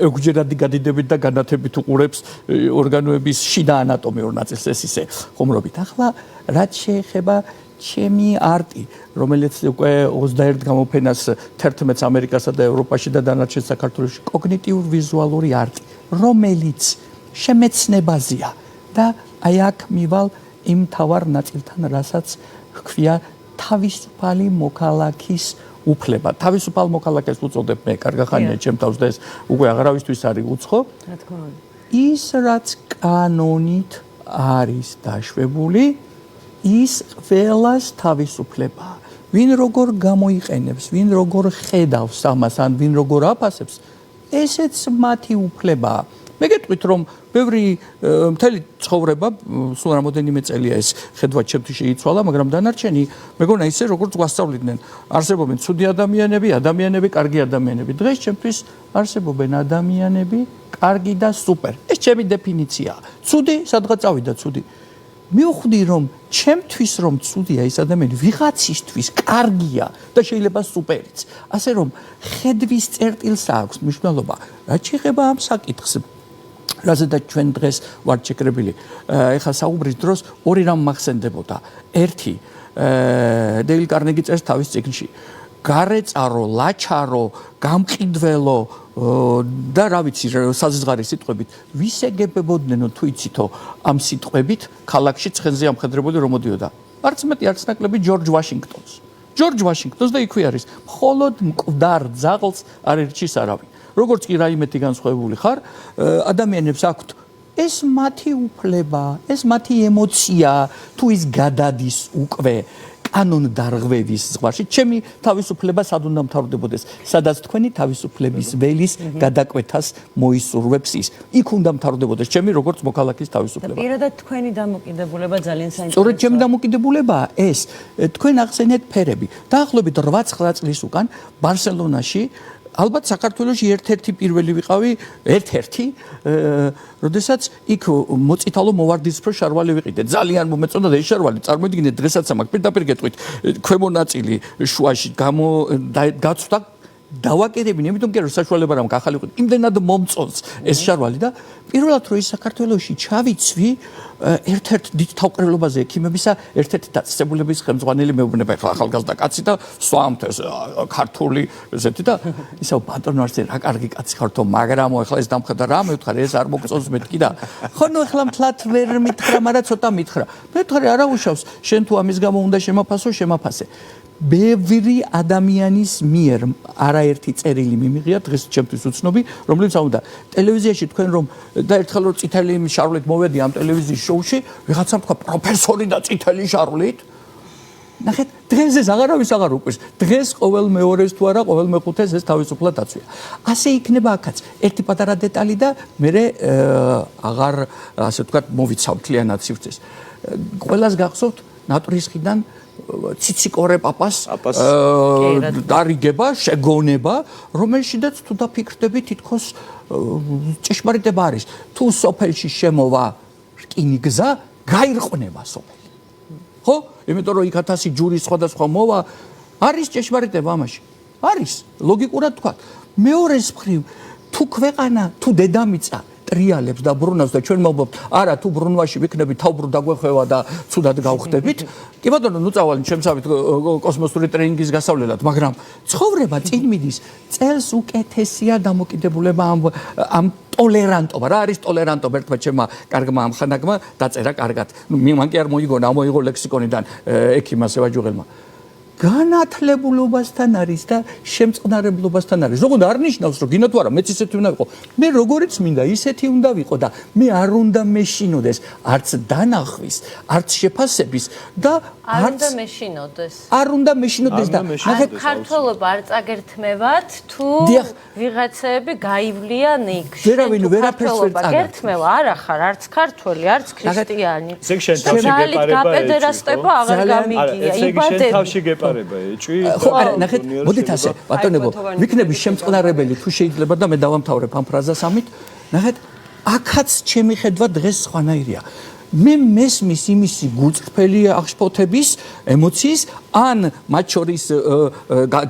ეგვჯერადი გადიდებით და განათებით უყურებს ორგანოების შიდა ანატომიურ ნაწილს, ეს ისე ხუმრობით. ახლა რაც შეეხება ჩემი არტი, რომელიც უკვე 21 გამოფენას 11-ს ამერიკასა და ევროპაში და დანარჩენ საქართველოში კოგნიტიურ-ვიზუალური არტი, რომელიც შემეცნებაზეა და აი აქ მივალ იმ თავარ ნაწილთან, რასაც ჰქვია თავისუფალი მოქალაქის უფლება. თავისუფალ მოქალაქეს უწოდებ მე, კარგახანია ჩემ თავს და ეს უკვე აღარავისთვის არის უცხო. რა თქმა უნდა. ის რაც კანონით არის დაშვებული, ის ყველას თავისუფლებაა. ვინ როგორ გამოიყენებს, ვინ როგორ ხედავს ამას, ან ვინ როგორ აფასებს, ესეც მათი უფლებაა. მე გეტყვით რომ ბევრი მთელი ცხოვრება, სულ რამოდენიმე წელია ეს ხედვა ჩემთვის შეიცვალა, მაგრამ დანარჩენი მეგონა ისე როგორც გვასწავლიდნენ, არსებობენ ცუდი ადამიანები, კარგი ადამიანები. დღეს ჩემთვის არსებობენ ადამიანები, კარგი და სუპერ. ეს ჩემი დეფინიციაა. ცუდი, სადღაც წავიდა ცუდი. მივხვდი რომ ჩემთვის რომ ცუდია ეს ადამიანი, ვიღაცისთვის კარგია და შეიძლება სუპერიც. ასე რომ ხედვის წერტილს აქვს მნიშვნელობა. რაც შეეხება ამ საკითხს, რაზედაც ჩვენ დღეს ვართ შეკრებილი. ეხლა საუბრის დროს ორი რამ მახსენდებოდა. ერთი დეილ კარნეგი წერს თავის წიგნში. გარეწარო, ლაჩარო, გამყიდველო და რა ვიცი, საზღარი სიტყვებით, ვის ეგებებოდნენ თუ იცითო ამ სიტყვებით ქალაქში ცხენზე ამხედრებული რომ მოდიოდა. არც მეტი არც ნაკლები ჯორჯ ვაშინგტონს. ჯორჯ ვაშინგტონს და იქვე არის. მხოლოდ მკვდარ ძაღლს არ ერჩის არავინ. როგორც კი რაიმეთი განსხვავებული ხარ, ადამიანებს აქვთ ეს მათი უფლება, ეს მათი ემოცია, თუ ის გადადის უკვე კანონ დარღვევის ზღვაში, ჩემი თავისუფლება სად უნდა მთავრდებოდეს, სადაც თქვენი თავისუფლების ველის გადაკვეთას მოისურვებს ის. იქ უნდა მთავრდებოდეს ჩემი როგორც მოქალაქის თავისუფლება. პირადად თქვენი დამოკიდებულება ძალიან საინტერესოა. სწორედ ჩემი დამოკიდებულებაა ეს. თქვენ ახსენეთ ფერები. დაახლოებით 8-9 წლის უკან ბარსელონაში ალბათ საქართველოში ერთ-ერთი პირველი ვიყავი, როდესაც იქ მოწითალო მოვარდისფრო შარვალი ვიყიდე. ძალიან მომეწონა და ეს შარვალი წარმოიდგინეთ დღესაც ამაკ პირდაპირ გეტყვით, ქვემო ნაწილი შუაში გაცვდა დავაკერებინე, იმიტომ კი რომ საშუალება რამ ახალი ვიყიდე. იმდენად მომწონს ეს შარვალი და პირველად რომ ის საქართველოში ჩავიცვი, ერთ-ერთ დიდ თავყრილობაზე ექიმებისა, ერთ-ერთი დაწესებულების ხელმძღვანელი მეუბნება ახლა ახალგაზრდა კაცი და სვამთ ეს ქართული ესეთი და ისევ ბატონო არც რა კარგი კაცი ხართო, მაგრამ ახლა ეს დამხედა რა მევთხარ, ეს არ მოგწონს მეთქი და ხო ნუ ახლა მთლად ვერ მითხრა, მაგრამ ცოტა მითხრა. მეთქარი არა უშავს, შენ თუ ამის გამო უნდა შემაფასო, შემაფასე. ბევრი ადამიანის მიერ არაერთი წერილი მიმიღია დღეს ჩემთვის უცნობი, რომელიც ამბობდა ტელევიზიაში თქვენ რომ და ერთხელ რომ წითელი შარვლით მოვედი ამ ტელევიზიის შოუში, ვიღაცამ თქვა პროფესორი და წითელი შარვლით. ნახეთ, დღეს ეს აღარავის აღარ უყვის. დღეს ყოველ მეორეს თუ არა, ყოველ მეხუთეს ეს თავისუფლად აწვია. ასე იქნება აქაც. ერთი პატარა დეტალი და მე აღარ ასე ვთქვათ მოვიცავ მთლიანად სივრცეს. ყველას გახსოვთ ნატრისხიდან ციციკორე პაპას დარიგება, შეგონება, რომელშიდაც თუ დაფიქრდები თითქოს ჭეშმარიტება არის. თუ სოფელში შემოვა რკინიგზა, გაირყნება სოფელი. ხო? იმიტომ რომ იქ 1000 ჯური სხვადასხვა მოვა, არის ჭეშმარიტება ამაში. არის, ლოგიკურად თქვა. მეორეს მხრივ, თუ ქვეყანა, თუ დედამიწა ტრიალებს და ბრუნავს და ჩვენ მოვბობთ, არა თუ ბრუნვაში ვიქნებით, თავბრუ დაგვეხვევა და ცუდად გავხდებით. კი ბატონო, ნუ წავალ ჩემსავით კოსმოსური ტრენინგის გასავლელად, მაგრამ ცხოვრება წინ მიდის, წელს უკეთესია დამოკიდებულება ამ ტოლერანტობა. რა არის ტოლერანტობა? ერთმა ჩემმა კარგმა ამხანაგმა დაწერა კარგად. ნუ მან კი არ მოიგონა, ამოიღო ლექსიკონიდან ექიმმა სევაჯუღელმა. განათლებულობასთან არის და შემწყნარებლობასთან არის. ზოგადად არ ნიშნავს რომ გინდა თუ არა მეც ისეთი უნდა ვიყო. მე როგორიც მინდა ისეთი უნდა ვიყო და მე არ უნდა მეშინოდეს არც დანახვის, არც შეფასების და არ უნდა მეშინოდეს. არ უნდა მეშინოდეს და ნახეთ ქართველობა არ წაგერთმევათ თუ ვიღაცები გაივლიან იქ. ვერავინ ვერაფერს ვერ წაგათ. გერთმევა არა ხარ არც ქართველი, არც ქრისტიანი. ესე იგი შენ თავში გეპარება გაპედერასტება აღარ გამიგია. იბადები ეჭვი ხო არა ნახეთ მოდით ასე ბატონებო ვიქნები შემწყნარებელი თუ შეიძლება და მე დავამთავრებ ამ ფრაზას ამით ნახეთ აქაც ჩემი ხედვა დღეს სხვანაირია მე მესმის იმისი გულწრფელი აღშფოთების ემოციის ან მათ შორის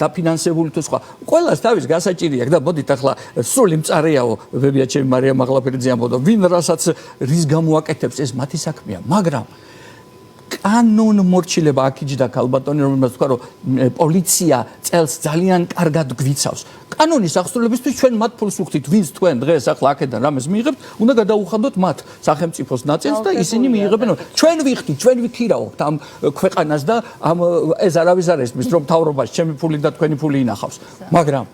დაფინანსებული თუ სხვა ყველას თავის გასაჭირი აქვს და მოდით ახლა სრული მწარეაო ვებია ჩემი მარიამ აღლაფერიძე ამბობდა ვინ რასაც რის გამოაკეთებს ეს მათი საქმეა მაგრამ კანონ მორჩილება აქიჯდა ქალბატონი რომელმაც თქვა რომ პოლიცია წელს ძალიან კარგად გვიცავს კანონის აღსრულებისთვის ჩვენ მათ ფულს ვუხდით ვინც თქვენ დღეს ახლა აქედან რამეს მიიღებთ უნდა გადაუხადოთ მათ სახელმწიფოს ნაწილს და ისინი მიიღებენ ჩვენ ვიხდით ჩვენ ვიქირავთ ამ ქვეყანას და ამ ეს არავის არ ესმის რომ მთავრობას ჩემი ფული და თქვენი ფული ინახავს მაგრამ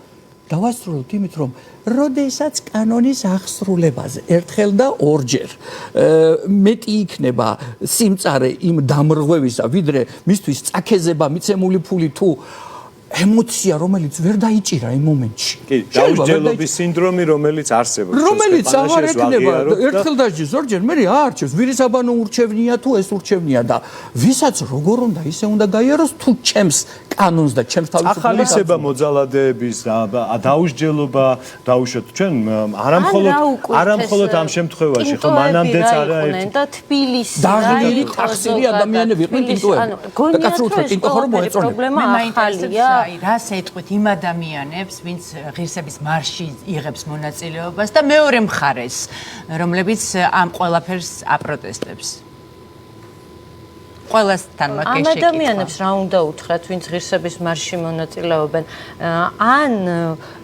დავასრულოთ იმით რომ როდესაც კანონის აღსრულებაზე ერთხელ და ორჯერ მეტი იქნება სიმწარე იმ დამრღვევისა ვიდრე მისთვის წაქეზება მიცემული ფული თუ ემოცია რომელიც ვერ დაიჭირა იმ მომენტში კი დაუსჯელობის სინდრომი რომელიც არსებობს რომელიც აღარ ექნება ერთხელ და ზოგჯერ მე აარჩევს ვირისაბანო ურჩევნია თუ ეს ურჩევნია და ვისაც როგორ უნდა ისე უნდა გაიაროს თუ ჩემს კანონს და ჩემს თავისუფლებას ახალისება მოძალადეების დაუსჯელობა დაუშვათ ჩვენ არამხოლოდ ამ შემთხვევაში ხო მანამდეც არა ერთი და თბილისი დაღლილი ტაქსილი ადამიანები იყვნენ ტინტოები და კაცრუთ ტინტო ხო მოეწონება პრობლემა ახალია აი რას ეტყვით იმ ადამიანებს, ვინც ღირსების მარშში იღებს მონაწილეობას და მეორე მხარეს, რომლებიც ამ ყველაფერს აპროტესტებს. ყველასთან მაგ ამ ადამიანებს რა უნდა უთხრათ, ვინც ღირსების მარშში მონაწილეობენ? ან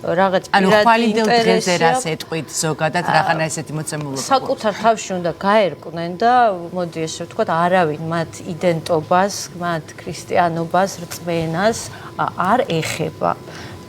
რაღაც პირადი ინტერესზე რას ეტყვით ზოგადად რაღაცა ესეთი მოცემულობა? საკუთარ თავში უნდა გაერკვნენ და მოდი ესე ვთქვათ, არავინ მათ იდენტობას, მათ ქრისტიანობას, რწმენას არ ეხება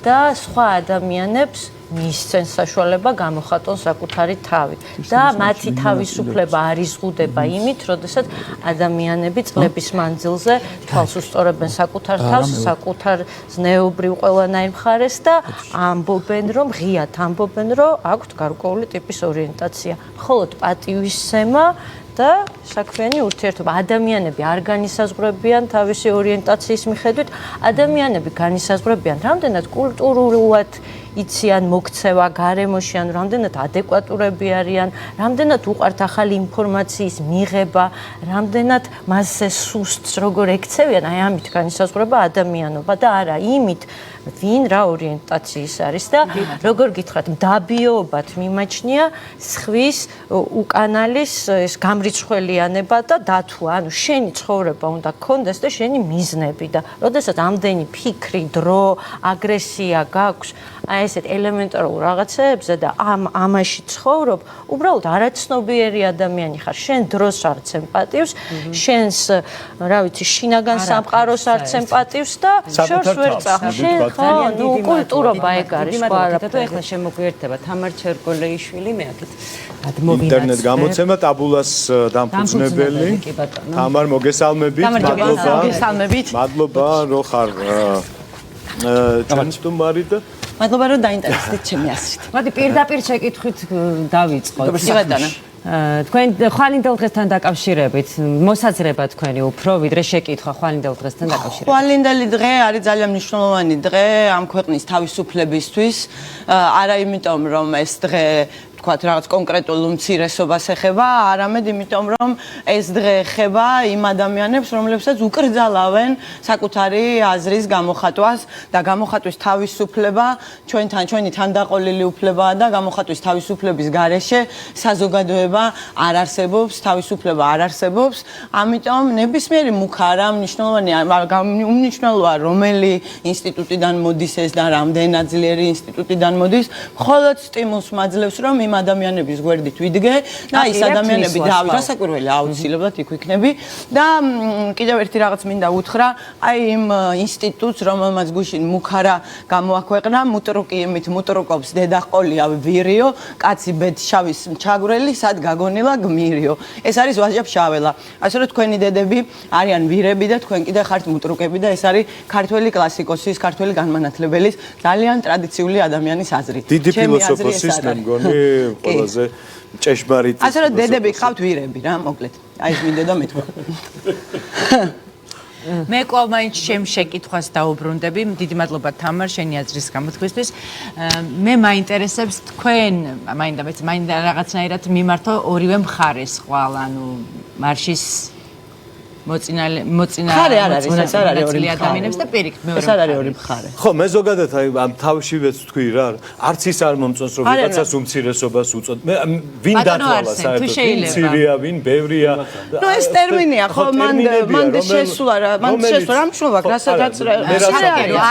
და სხვა ადამიანებს მისცენ საშუალება გამოხატონ საკუთარი თავი და მათი თავისუფლება არ იზღუდება იმით, როდესაც ადამიანები წლების მანძილზე თვალს უსწორებენ საკუთარ თავს, საკუთარ ზნეობრივ ყველანაირ მხარეს და ამბობენ, რომ ღიად ამბობენ, რომ აქვთ გარკვეული ტიპის ორიენტაცია. მხოლოდ პატივისცემა და საქმიანი ურთიერთობა. ადამიანები არ განისაზღვრებიან თავისი ორიენტაციის მიხედვით, ადამიანები განისაზღვრებიან რამდენად კულტურულად იციან მოქცევა გარემოში, ან რამდენად ადეკვატურები არიან, რამდენად უყვართ ახალი ინფორმაციის მიღება, რამდენად მასზე სუსტს როგორ ექცევიან, აი ამით განისაზღვრება ადამიანობა და არა იმით, ვინ რა ორიენტაციის არის და როგორ გითხრათ, მდაბიობად მიმაჩნია სხვის უკანალის ეს გამრიცხველიანება და დათვა, ანუ შენი ცხოვრება უნდა გქონდეს და შენი მიზნები და როდესაც ამდენი ფიქრი, დრო, აგრესია გაქვს აი ესეთ ელემენტარულ რაღაცებზე და ამაში ცხოვრობ, უბრალოდ არაცნობიერი ადამიანი ხარ. შენ დროს არ ცემ პატივს, შენს, რა ვიცი, შინაგან სამყაროს არ ცემ პატივს და შორს ვერ წახვ. შენ ხო, ნუ კულტურობა ეგ არის, სხვა არაფერი. ეხლა შემოგვიერთდება თამარ ჩერკოლეიშვილი, მე აქეთ გადმოვიდაც. ინტერნეტ გამოცემა ტაბულას დამფუძნებელი. თამარ, მოგესალმებით. მოგესალმებით. მადლობა, რო ხარ ჩვენ სტუმარი და მადლობა რომ დაინტერესდით ჩემი ასრით. მოდი პირდაპირ შეკითხვით დავიწყოთ. კი ბატონო. თქვენ ხვალინდელ დღესთან დაკავშირებით მოსაზრება თქვენი უფრო ვიდრე შეკითხვა ხვალინდელ დღესთან დაკავშირებით. ხვალინდელი დღე არის ძალიან მნიშვნელოვანი დღე ამ ქვეყნის თავისუფლებისთვის. არა იმიტომ რომ ეს დღე თქვათ რაღაც კონკრეტულ უმცირესობას ეხება, არამედ იმიტომ რომ ეს დღე ეხება იმ ადამიანებს, რომლებსაც უკრძალავენ საკუთარი აზრის გამოხატვას და გამოხატვის თავისუფლება ჩვენთან ჩვენი თანდაყოლილი უფლებაა და გამოხატვის თავისუფლების გარეშე საზოგადოება არ არსებობს, თავისუფლება არ არსებობს. ამიტომ ნებისმიერი მუქა არა მნიშვნელოვანია, უმნიშვნელოა რომელი ინსტიტუტიდან მოდის ეს და რამდენად ძლიერი ინსტიტუტიდან მოდის, მხოლოდ სტიმულს მაძლევს რომ იმ ადამიანების გვერდით ვიდგე და ის ადამიანები დასაკვირველი აუცილებლად იქ ვიქნები და კიდევ ერთი რაღაც მინდა უთხრა, აი იმ ინსტიტუტს, რომელმაც გუშინ მუქარა გამოაქვეყნა, მუტრუკიემით მუტრუკობს დედაყოლია ვირიო, კაცი ბედშავის ჩაგვრელი, სად გაგონილა გმირიო. ეს არის ვაჟა შაველა. ასე რომ თქვენი დედები არიან ვირები და თქვენ კიდე ხართ მუტრუკები და ეს არის ქართველი კლასიკოსის, ქართველი განმანათლებელის ძალიან ტრადიციული ადამიანის აზრი. დიდი ფილოსოფოსის მე მგონი ყველაზე ჭეშმარიტი. ასე რომ დედები ხავთ ვირები რა, მოკლედ. აი ეს მინდოდა მეთქვა. მე კვლავ მაინც ჩემ შეკითხვას დაუბრუნდები. დიდი მადლობა თამარ შენი აზრის გამოთქვისთვის. მე მაინტერესებს თქვენ, მაინდა რაღაცნაირად მიმართო ორივე მხარეს ხვალ, ანუ მარშის მხარე არ არის, ეს არ არის ორი ადამიანებს და პირიქით მეორე. ეს არ არის ორი მხარე. ხო, მე ზოგადად აი ამ თავშივეც თქვი რა, არც ის არ მომწონს რომ ვიღაცას უმცირესობას უწოდ. მე ვინ დათვალა საერთოდ? ვინ ცირია, ვინ ბევრია? ნუ ეს ტერმინია ხო, მან შესულა რა, მან შესულა რა მნიშვნელობა აქვს, რასაც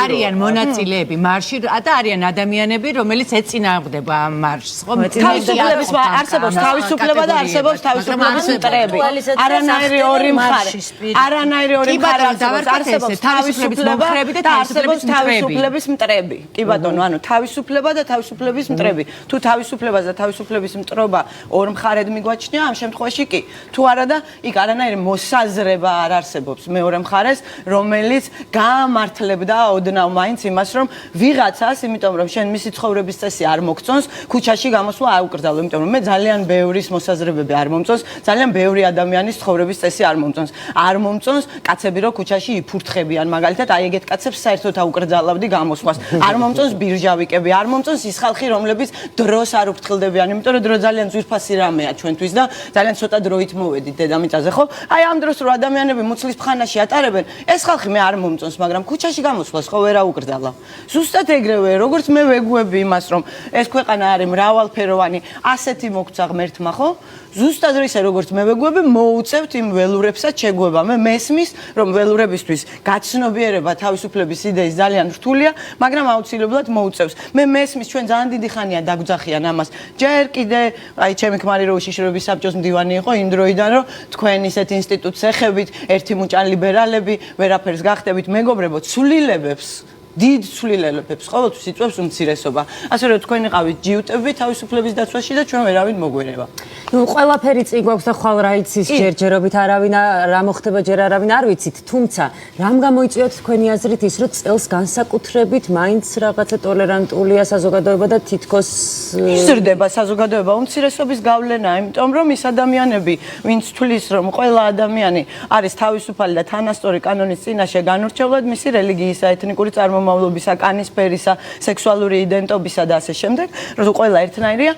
არიან მონაწილეები მარშში და არიან ადამიანები, რომელიც ეწინააღმდება ამ მარშს, ხო? თავისუფლების არსებობს თავისუფლება და არსებობს თავისუფლების მტრები. არანაირი ორი მხარე. არანაირი ორი მხარე არსებობს თავისუფლება და არსებობს თავისუფლების მტრები. კი ბატონო, ანუ თავისუფლება და თავისუფლების მტრები. თუ თავისუფლებას და თავისუფლების მტრობა ორ მხარედ მიგვაჩნია, ამ შემთხვევაში კი. თუ არა და იქ არანაირი მოსაზრება არ არსებობს მეორე მხარეს, რომელიც გაამართლებდა ოდნავ მაინც იმას, რომ ვიღაცას, იმიტომ რომ შენ მისი ცხოვრების წესი არ მოგწონს, ქუჩაში გამოსვლა არ უკრძალო, იმიტომ რომ მე ძალიან ბევრის მოსაზრებები არ მომწონს, ძალიან ბევრი ადამიანის ცხოვრების წესი არ მომწონს. არ მომწონს კაცები რო ქუჩაში იფურთხებიან მაგალითად აი ეგეთ კაცებს საერთოდ აუკრძალავდი გამოსვლას არ მომწონს ბირჟავიკები არ მომწონს ის ხალხი რომლებიც დროს არ უფრთხილდებიან იმიტომ რომ დრო ძალიან ძვირფასი რამეა ჩვენთვის და ძალიან ცოტა დროით მოვედით დედამიწაზე ხო აი ამ დროს რო ადამიანები მუცლის ფხანაში ატარებენ ეს ხალხი მე არ მომწონს მაგრამ ქუჩაში გამოსვლას ხო ვერ აუკრძალავ ზუსტად ეგრევე როგორც მე ვეგუები იმას რომ ეს ქვეყანა არის მრავალფეროვანი ასეთი მოგცა ღმერთმა ხო ზუსტად ისე როგორც მე ვეგუები მოუწევთ იმ ველურებსაც შეგუება მე მესმის რომ ველურებისთვის გაცნობიერება თავისუფლების იდეის ძალიან რთულია მაგრამ აუცილებლად მოუწევს მე მესმის ჩვენ ძალიან დიდი ხანია დაგვძახიან ამას ჯერ კიდე აი ჩემი ქმარი რო უშიშროების საბჭოს მდივანი იყო იმ დროიდან რომ თქვენ ისეთ ინსტიტუტს ეხებით ერთი მუჭან ლიბერალები ვერაფერს გახდებით მეგობრებო ცვლილებებს დიდ ცვლილებებს ყოველთვის იწვევს უმცირესობა. ასე რომ თქვენ იყავით ჯიუტები თავისუფლების დაცვაში და ჩვენ ვერავინ მოგვერება. ნუ ყველაფერი წინ გვაქვს და ხვალ რა იცის ჯერჯერობით არავინ რა მოხდება ჯერ არავინ არ ვიცით. თუმცა რამ გამოიწვიოთ თქვენი აზრით ის რომ წელს განსაკუთრებით მაინც რაღაცა ტოლერანტულია საზოგადოება და თითქოს იზრდება საზოგადოება უმცირესობის გავლენა, იმიტომ რომ ის ადამიანები, ვინც თვლის რომ ყველა ადამიანი არის თავისუფალი და თანასწორი კანონის წინაშე განურჩევლად მისი რელიგიისა, ეთნიკური წარმომავლობისა, კანის ფერისა, სექსუალური იდენტობისა და ასე შემდეგ, რომ ყველა ერთნაირია,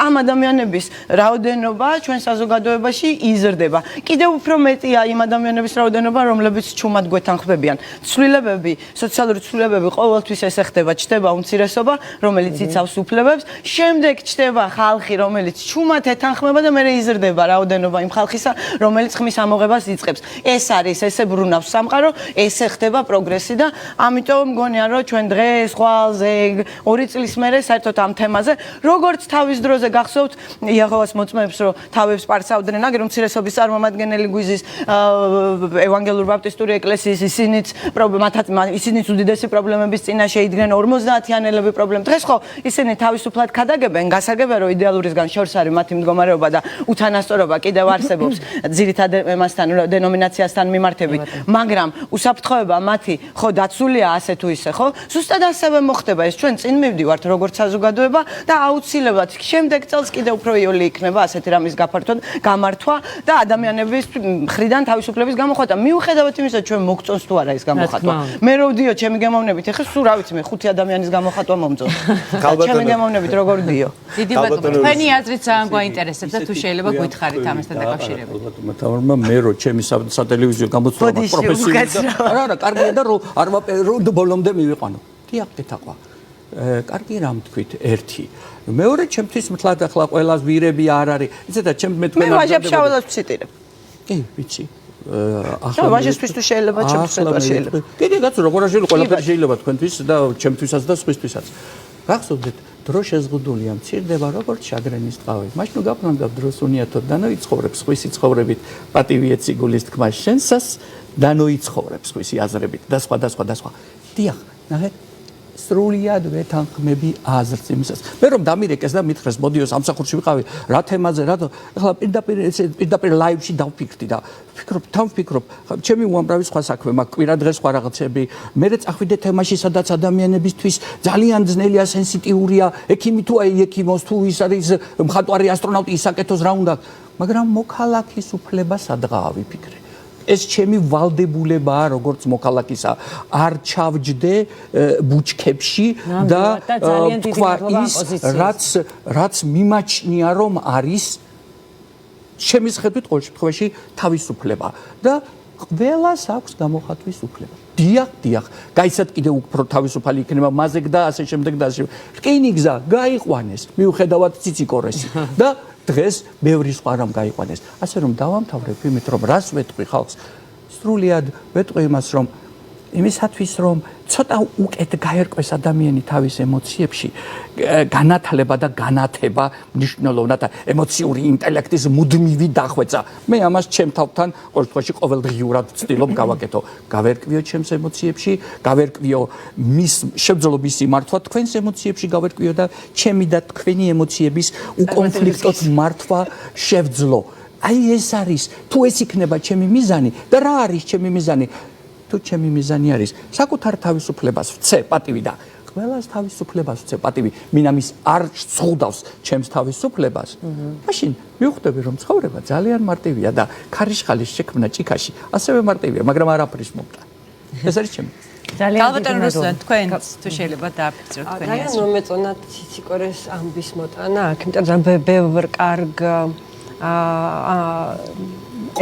ამ ადამიანების რაოდენობა ჩვენ საზოგადოებაში იზრდება. კიდევ უფრო მეტია იმ ადამიანების რაოდენობა, რომლებიც ჩუმად გვეთანხმებიან. ცვლილებები, სოციალური ცვლილებები ყოველთვის ესე ხდება, ჩდება უმცირესობა, რომელიც იცავს უფლებებს, შემდეგ ჩდება ხალხი, რომელიც ჩუმად ეთანხმება და მერე იზრდება რაოდენობა იმ ხალხისა, რომელიც ხმის ამოღებას იწყებს. ეს არის ესე ბრუნავს სამყარო, ესე ხდება პროგრესი და ამიტომ მგონია რომ ჩვენ დღეს, ხვალზე, 2 წლის მერე საერთოდ ამ თემაზე, როგორც თავის დროზე გახსოვთ იაჰოვას მოწმეებს, რომ თავებს პარსავდნენ, აგერ უმცირესობის წარმომადგენელი გვიზის ევანგელურ ბაპტისტური ეკლესიის ისინიც უდიდესი პრობლემების წინაშე იდგნენ 50-იანელები პრობლემ. დღეს ხო ისინი თავისუფლად ქადაგებენ, გასაგებია რომ იდეალურისგან შორს არის მათი მდგომარეობა და უთანასწორობა კიდევ არსებობს ძირითად ემასთან დენომინაციასთან მიმართებით, მაგრამ უსაფრთხოება მათი ხო დაცულია ასე თუ ისე ხო? ზუსტად ასევე მოხდება ეს ჩვენ წინ მივდივართ როგორც საზოგადოება და აუცილებლად შემდეგ წელს კიდევ უფრო იოლი იქნება ასეთი რამის გამართვა და ადამიანების მხრიდან თავისუფლების გამოხატვა. მიუხედავად იმისა, ჩვენ მოგწონს თუ არა ეს გამოხატვა. მე რო ვდიო ჩემი გემოვნებით, ეხლა სულ რა ვიცი მე 5 ადამიანის გამოხატვა მომწონს. ჩემი გემოვნებით როგორ ვდიო? დიდი ბატონო, თქვენი აზრით ძალიან გვაინტერესებს და თუ შეიძლება გითხარით ამასთან დაკავშირებით. ბატონო, მე რო ჩემი სატელევიზიო გამოცდილება პროფესიული არა, კარგია და რომ ბოლომდე მივიყვანო. დიახ, გეთახვა. კარგი რამ თქვით ერთი. მეორე ჩემთვის მთლად ახლა ყველას ვირები არ არის. იცით, მე თქვენ მე ვაჟებს შაველას ვციტირებ. კი, ვიცი. ახლა ვაჟისთვის თუ შეიძლება ჩემთვის არ შეიძლება. კიდე კაცო, როგორ არ შეიძლება ყველაფერი შეიძლება თქვენთვის და ჩემთვისაც და სხვისთვისაც. გახსოვდეთ, დრო შეზღუდულია, მცირდება როგორც შადრენის ტყავი. მაშინ გაფრანგავ დროს უნიათოდ დანოიცხოვრებს სხვისი ცხოვრებით, პატივი ეცი გულის თქმა შენსას დანოიცხოვრებს სხვისი აზრებით და სხვა და სხვა და სხვა. დიახ, ნახეთ სრულიად ვეთანხმები აზრს იმისას. მე რომ დამირეკეს და მითხრეს მოდიოს ამსახურში ვიყავი რა თემაზე, რატო? ეხლა პირდაპირ ლაივში დავფიქრდი და ვფიქრობ, ჩემი უამრავი სხვა საქმე მაქვს, კვირა დღეს სხვა რაღაცები. მე წახვიდე თემაში, სადაც ადამიანებისთვის ძალიან ძნელია, სენსიტიურია, ექიმი თუ აი ექიმოს თუ ის არის მხატვარი, ასტრონავტი, ისაკეთოს რა უნდა, მაგრამ მოქალაქის უფლება სადღაა ვიფიქრე. ეს ჩემი ვალდებულებაა როგორც მოქალაქისა არ ჩავჯდე ბუჩქებში და თქვა ის რაც მიმაჩნია რომ არის ჩემის ხედვით ყოველ შემთხვევაში თავისუფლება და ყველას აქვს გამოხატვის უფლება. დიახ, გაიცად კიდე უფრო თავისუფალი იქნება მაზეგ და ასე შემდეგ და ასე. რკინიგზა გაიყვანეს მიუხედავად ციციკორესი და დღეს ბევრი სხვა რამ გაიყვანეს. ასე რომ დავამთავრებ იმით, რომ რას ვეტყვი ხალხს, სრულიად ვეტყვი იმას, რომ იმისათვის, რომ ცოტა უკეთ გაერკვეს ადამიანი თავის ემოციებში, განათლება და განათება მნიშვნელოვნად ემოციური ინტელექტის მუდმივი დახვეწა. მე ამას ჩემ თავთან ყოველ შემთხვევაში ყოველდღიურად ვცდილობ გავაკეთო. გავერკვიო ჩემს ემოციებში, გავერკვიო მის შევძლო მისი მართვა თქვენს ემოციებში, გავერკვიო და ჩემი და თქვენი ემოციების უკონფლიქტოდ მართვა შევძლო. აი ეს არის, თუ ეს იქნება ჩემი მიზანი და რა არის ჩემი მიზანი? თუ ჩემი მიზანი არის საკუთარ თავისუფლებას ვცე პატივი და ყველას თავისუფლებას ვცე პატივი მინამის არ წხოვდავს ჩემს თავისუფლებას მაშინ მივხვდები რომ ცხოვრება ძალიან მარტივია და ქარიშხალის შექმნა ჭიქაში ასევე მარტივია მაგრამ არაფრის მომტა ეს არის ჩემი გალბატონ რუსლან თქვენ თუ შეიძლება დააფიქსიროთ თქვენი ძალიან მომეწონა ციციკორეს ამბის მოტანა აქ იმიტომ რომ ბევრ კარგ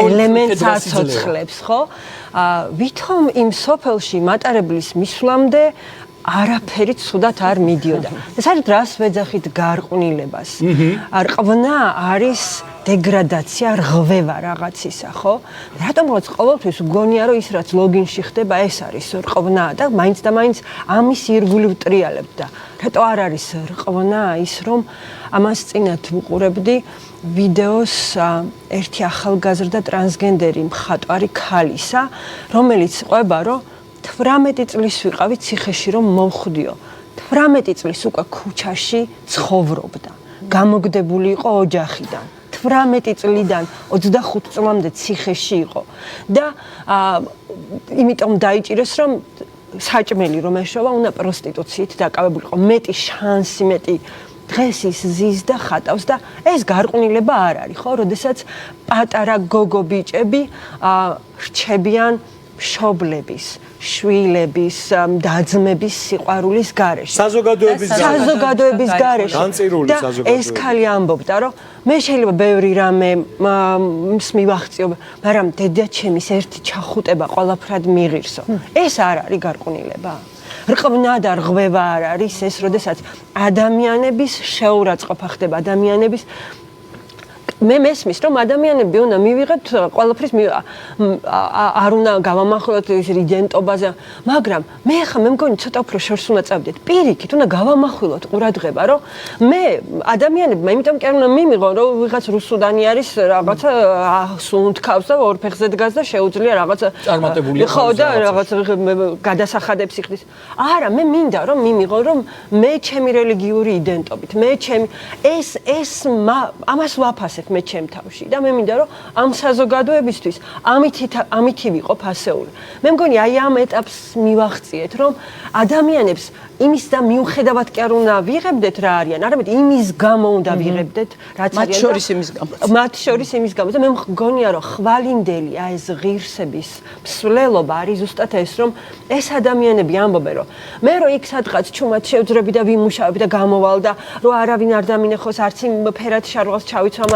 ელემენტს აცოცხლებს ხო ვითომ იმ სოფელში მატარებლის მისვლამდე არაფერი ცუდად არ მიდიოდა ეს არის რას ვეძახით გარყვნილებას არყვნა არის დეგრადაცია რღვევა რაღაცისა ხო რატომღაც ყოველთვის გონია რომ ის რაც ლოგინში ხდება ეს არის რყვნა და მაინც და მაინც ამის ირგვლივ ტრიალებთ და რატო არ არის რყვნა ის რომ ამას წინათ ვუყურებდი ვიდეოს ერთი ახალგაზრდა ტრანსგენდერი მხატვარი ქალისა რომელიც ყვება რომ 18 წლის ვიყავი ციხეში რომ მოვხვდიო 18 წლის უკვე ქუჩაში ცხოვრობდა გამოგდებული იყო ოჯახიდან 18 წლიდან 25 წლამდე ციხეში იყო და იმიტომ დაიჭირეს რომ საჭმელი რომ ეშოვა უნდა პროსტიტუციით დაკავებულიყო მეტი შანსი მეტი დღეს ის ზის და ხატავს და ეს გარყვნილება არ არის ხო როდესაც პატარა გოგო ბიჭები რჩებიან მშობლების შვილების დაძმების სიყვარულის გარეშე საზოგადოების გარეშე განწირული საზოგადოება ეს ქალი ამბობდა რომ მე შეიძლება ბევრი რამე მივახციო მაგრამ დედაჩემის ერთი ჩახუტება ყველაფრად მიღირსო ეს არ არის გარყვნილება რყვნა და რღვევა არ არის ეს როდესაც ადამიანების შეურაცხყოფა ხდება ადამიანების მე მესმის რომ ადამიანები უნდა მივიღებთ ყველაფრის არ უნდა გავამახვილოთ ის იდენტობაზე მაგრამ მე ხა მე მგონი ცოტა უფრო შორს უნდა წავიდეთ პირიქით უნდა გავამახვილოთ ყურადღება რომ მე ადამიანებმა იმიტომ კი არ უნდა მიმიღო რომ ვიღაც რუსუდანი არის რაღაცა სუნთქავს და ორ ფეხზე დგას და შეუძლია რაღაცა წარმატებული ხო და რაღაც გადასახადებს იხდის არა მე მინდა რომ მიმიღო რომ მე ჩემი რელიგიური იდენტობით მე ჩემი ეს ამას ვაფასებ მე ჩემ თავში და მე მინდა რომ ამ საზოგადოებისთვის ამითი ვიყო ფასეული. მე მგონი აი ამ ეტაპს მივახციეთ რომ ადამიანებს იმის და მიუხედავად კი არ უნდა ვიღებდეთ რა არიან, არამედ იმის გამო უნდა ვიღებდეთ რაც არიან. მათ შორის იმის გამო. მათ შორის იმის გამო და მე მგონია რომ ხვალინდელი ეს ღირსების მსვლელობა არის ზუსტად ეს რომ ეს ადამიანები ამბობენ რომ მე რო იქ სადღაც ჩუმად შევძრები და ვიმუშავებ და გამოვალ და რო არავინ არ დამინახოს არც იმ ფერად შარვალს ჩავიცვამ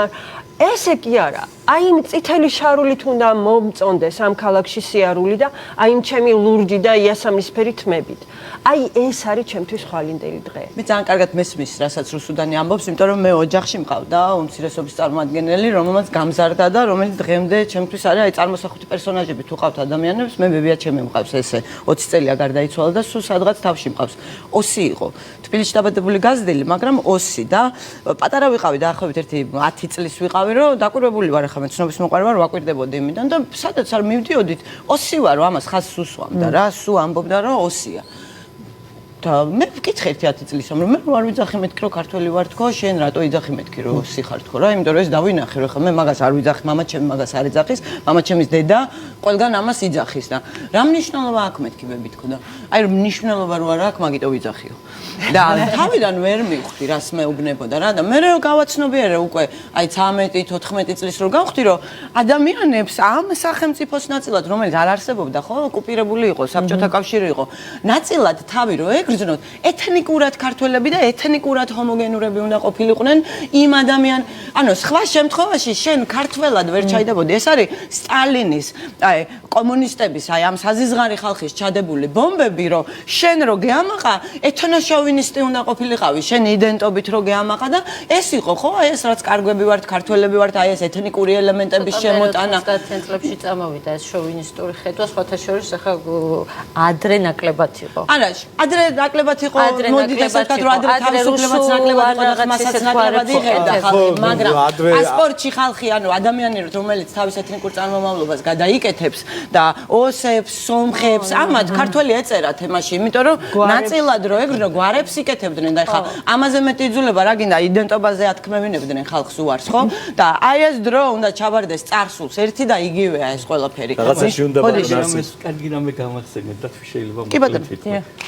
ესე კი არა. აი იმ წითელი შარულით უნდა მომწონდეს ამ ქალაქში სიარული და აი იმ ჩემი ლურჯი და იასამნისფერი თმებით. აი ეს არის ჩემთვის ხვალინდელი დღე. მე ძალიან კარგად მესმის, რასაც რუსუდანი ამბობს, იმიტომ რომ მე ოჯახში მყავდა უმცირესობის წარმომადგენელი, რომელმაც გამზარდა და რომელიც დღემდე ჩემთვის არის აი წარმოსახვითი პერსონაჟები თუ ყავთ ადამიანებს, მე ბებია ჩემი მყავს ესე 20 წელია გარდაიცვალა და სულ სადღაც თავში მყავს. ოსი იყო. თბილისში დაბადებული გაზრდილი, მაგრამ ოსი და პატარა ვიყავი დაახლოებით ერთი 10 წლის ვიყავი, რომ დაკვირვებული ვარ ახლა მე ცნობის მოყარი ვარ, ვაკვირდებოდი იმიდან და სადაც არ მივდიოდით, ოსი ვარ, ამას ხაზს უსვამდა რა, სულ ამბობდა რომ ოსია. და მე ვკითხე 10 წლის რომ მე არ ვიძახი მეთქი რომ ქართველი ვარ თქო, შენ რატო იძახი მეთქი რომ ოსი ხარ თქო რა, იმიტომ რომ ეს დავინახე რომ ხა მე მაგას არ ვიძახი, მამა ჩემი მაგას არ იძახის, მამა ჩემის დედა ყველგან ამას იძახის და რა მნიშვნელობა აქვს მეთქი ბები თქო და აი რომ მნიშვნელობა რო არ აქვს, მაგიტო ვიძახიო. და თავიდან ვერ მივხვდი რას მეუბნებოდა რა და მე რო გავაცნობიერე უკვე აი 13-14 წლის რო გავხდი რომ ადამიანებს ამ სახელმწიფოს ნაწილად რომელიც არ არსებობდა ხო ოკუპირებული იყო საბჭოთა კავშირი იყო ნაწილად თავი რო ეგრძნოთ ეთნიკურად ქართველები და ეთნიკურად ჰომოგენურები უნდა ყოფილიყვნენ იმ ადამიან ანუ სხვა შემთხვევაში შენ ქართველად ვერ ჩაიდებოდი ეს არის სტალინის აი კომუნისტების აი ამ საზიზღარი ხალხის ჩადებული ბომბები რომ შენ რო გეამაყა ეთნოშოვინისტი უნდა ყოფილიყავი შენ იდენტობით რო გეამაყა და ეს იყო ხო აი ეს რაც კარგვები ვართ ქართველები ვართ აი ეს ეთნიკური ელემენტების შემოტანა 30 წლებში წამოვიდა ეს შოვინისტური ხედვა სხვათა შორის ახლა ადრე ნაკლებად იყო არა ადრე ნაკლებად იყო მოდი დასაკათ რომ ადრე თავისუფლებაც ნაკლებად იყო და მასაც ნაკლებად იღებდა ხალხი მაგრამ პასპორტში ხალხი ანუ ადამიანი რომელიც თავის ეთნიკურ წარმომავლობას გადაიკეთებს და ოსებს სომხებს ამათ ქართველი ეწერა თემაში იმიტომ რომ ნაწილად რო ეგრნო გვარებს იკეთებდნენ და ხა ამაზე მეტი იძულება რა გინდა იდენტობაზე ათქმევინებდნენ ხალხს უარს ხო და აი ეს დრო უნდა ჩაბარდეს წარსულს ერთი და იგივეა ეს ყველაფერი რაღაცაში უნდა ბალანსი კარგი რამე გამახსენეთ და შეიძლება მოკლედ.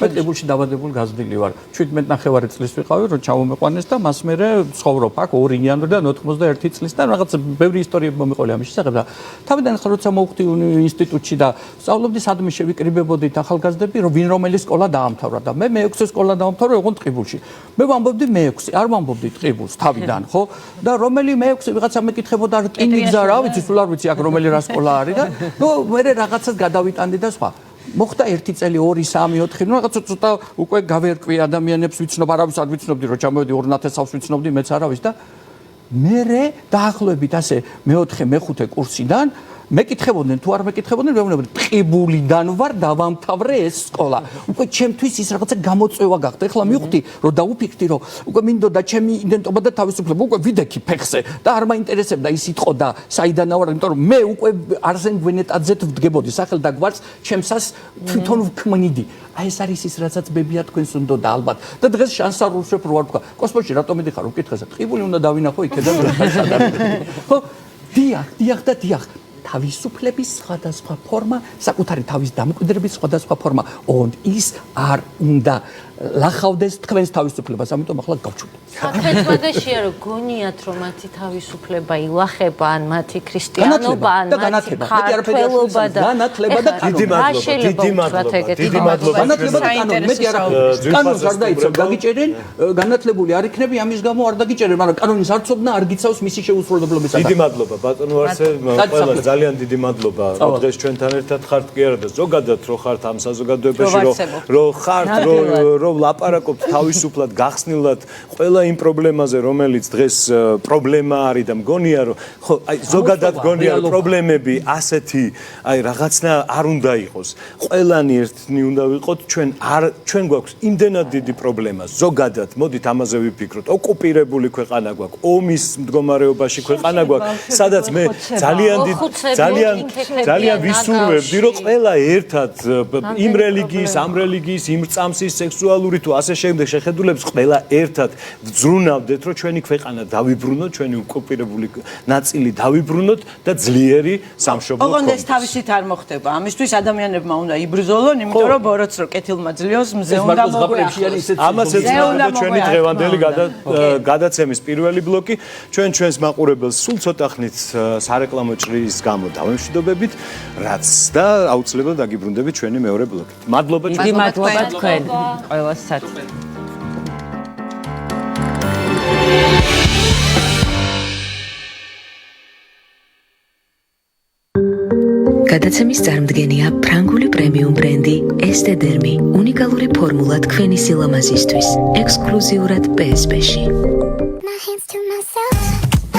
მე დებულში დაბადებული გაზრდილი ვარ. 17 წლის ვიყავი, რომ ჩამომეყვანეს და მას მერე ცხოვრობ აქ 2 იანვრიდან 91 წლის და რაღაც ბევრი ისტორიები მომიყოლია ამის შესახებ და თავიდან ახლა როცა მოვხდი ინსტიტუტში და სწავლობდი სადმე შევიკრიბებოდით ახალგაზრდები, რომ ვინ რომელი სკოლა დაამთავრა და მე მე-6 სკოლა დაამთავრა ოღონდ ტყიბულში. მე ვამბობდი მე-6, არ ვამბობდი ტყიბულს თავიდან, ხო? და რომელი მე-6 ვიღაცა მეკითხებოდა რკინიგზა რა ვიცი, სულ არ ვიცი აქ რომელი რა სკოლა არის და ნუ მე რაღაცას გადავიტანდი და სხვა. მოხდა 1 წელი 2 3 4 ნუ რაღაცა ცოტა უკვე გავერკვი ადამიანებს ვიცნობ არავის არ ვიცნობდი რომ ჩამოვედი 2000-ს ვიცნობდი მეც არავის და მე დაახლოებით ასე მე-4 მე-5 კურსიდან მეკითხებოდნენ თუ არ მეკითხებოდნენ მე ვუყურებდი ტყიბულიდან ვარ დავამთავრე ეს სკოლა უკვე ჩემთვის ის რაღაცა გამოწვევა გახდა ეხლა მივხვდი რომ დაუფიქრდი რომ უკვე მინდოდა ჩემი იდენტობა და თავისუფლება უკვე ვიდექი ფეხზე და არ მაინტერესებდა ის სიტყვა და საიდან ვარ იმიტომ რომ მე უკვე არზენ გვენეტაძეთ ვდგებოდი სახელ და გვარს ჩემსას თვითონ ვქმნიდი აი ეს არის ის რასაც ბებია თქვენს უნდა და ალბათ და დღეს შანსარულ შეფ რო არ თქვა კოსმოსში რატომ მიდიხარ უკითხეს ტყიბული უნდა დავინახო იქედან ხო დიახ და დიახ თავისუფლების სხვადასხვა ფორმა, საკუთარი თავის დამკვიდრების სხვადასხვა ფორმა, ოღონდ ის არ უნდა ლახავდეს თქვენს თავისუფლებას, ამიტომ ახლა გავჩვენე. საფრთხეებაშია რომ გონიათ რომ მათი თავისუფლება ილახება, ან მათი ქრისტიანობა, ან მათი ქართველობა და განათლება და კანონი. კანონს არ დაიცავ, გაგიჭერენ, განათლებული არ იქნები, ამის გამო არ დაგიჭერენ, მაგრამ კანონის არ ცოდნა არ გიცავს მისი შეუსრულებლობისა. დიდი მადლობა ბატონო არსე, ყველა ძალიან დიდი მადლობა, რომ დღეს ჩვენთან ერთად ხართ კი არა და ზოგადად რო ხართ ამ საზოგადოებაში, რომ ხართ, რომ ლაპარაკობთ თავისუფლად, გახსნილად ყველა იმ პრობლემაზე, რომელიც დღეს პრობლემა არის და მგონია რომ ხო, აი ზოგადად მგონია რომ პრობლემები ასეთი, აი რაღაცნა არ უნდა იყოს. ყველანი ერთნი უნდა ვიყოთ, ჩვენ გვაქვს იმდენად დიდი პრობლემა, ზოგადად, მოდით ამაზე ვიფიქროთ. ოკუპირებული ქვეყანა გვაქვს, ომის მდგომარეობაში ქვეყანა გვაქვს, სადაც მე ძალიან ვისურვებდი, რომ ყველა ერთად იმ რელიგიის, ამ რელიგიის, იმ წამსის სექსუალური თუ ასე შემდეგ შეხედულებს ყველა ერთად ვძრუნავდეთ, რომ ჩვენი ქვეყანა დავიბრუნოთ, ჩვენი ოკუპირებული ნაწილი დავიბრუნოთ და ძლიერი სამშობლო გქონდეს. ოღონდ ეს თავისით არ მოხდება. ამისთვის ადამიანებმა უნდა იბრძოლონ, იმიტომ რომ ბოროტს რო კეთილმა ძლიოს, მზე უნდა მოგვიახლოს. ამას ეძღვნება ჩვენი დღევანდელი გადაცემის პირველი ბლოკი. ჩვენს მაყურებელს სულ ცოტა ხნით სარეკლამო ჭრის გამო დავემშვიდობებით, რაც და აუცილებლად დაგიბრუნდებით ჩვენი მეორე ბლოკით. მადლობა თქვენ. მადლობა თქვენ. ყველასაც. გადაცემის წარმდგენია ფრანგული პრემიუმ ბრენდი ესტედერმი, უნიკალური ფორმულა თქვენი სილამაზისთვის, ექსკლუზიურად PSP-ში.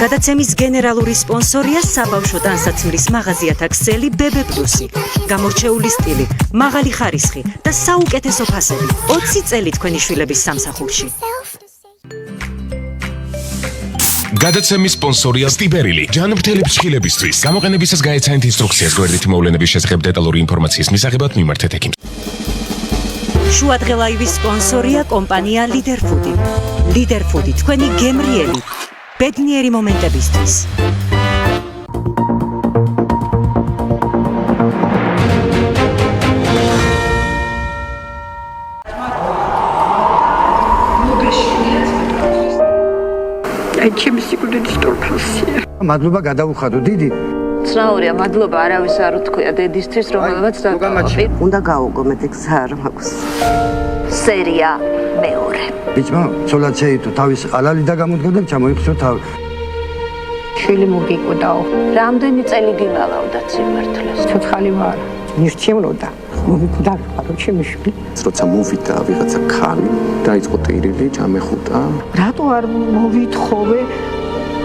გადაცემის გენერალური სპონსორია საბავშვო ტანსაცმლის მაღაზია ქსელი BB Plus-ი. გამორჩეული სტილი, მაღალი ხარისხი და საუკეთესო ფასები. 20 წელი თქვენი შვილების სამსახურში. გადაცემის სპონსორია სტიბერილი. ჯანმრთელების ხილებისთვის გამოყენებისას გაეცანით ინსტრუქციას გვერდით მოვლენების შესახებ დეტალური ინფორმაციის მისაღებად მიმართეთ ექიმს. შუადღელაივის სპონსორია კომპანია Leader Food. Leader Food თქვენი გემრიელი ბედნიერი მომენტებისთვის. ჩემი სიკვდილის ტორფასია. მადლობა გადავუხადო დიდი. ცნაურია, მადლობა არავის არ უთქვია დედისთვის, რომელმაც დაგავყი. უნდა გავუგო მეტი გზა არ მაქვს. სერია მეორე. ბიჭმა, ცოლად შეიტო თავისი ყალალი და გამოდგა და ჩამოიხსო თავი. შვილი მოგიკვდაო. რამდენი წელი გიმალავდა სიმართლეს? ცოცხალი ვარ. მირჩევნოდა. მოვიკვდა რომ ჩემი შვილი. როცა მოვიდა ვიღაცა ქალი, დაიწყო ტირილი, ჩამეხუტა. რატო არ მოვითხოვე?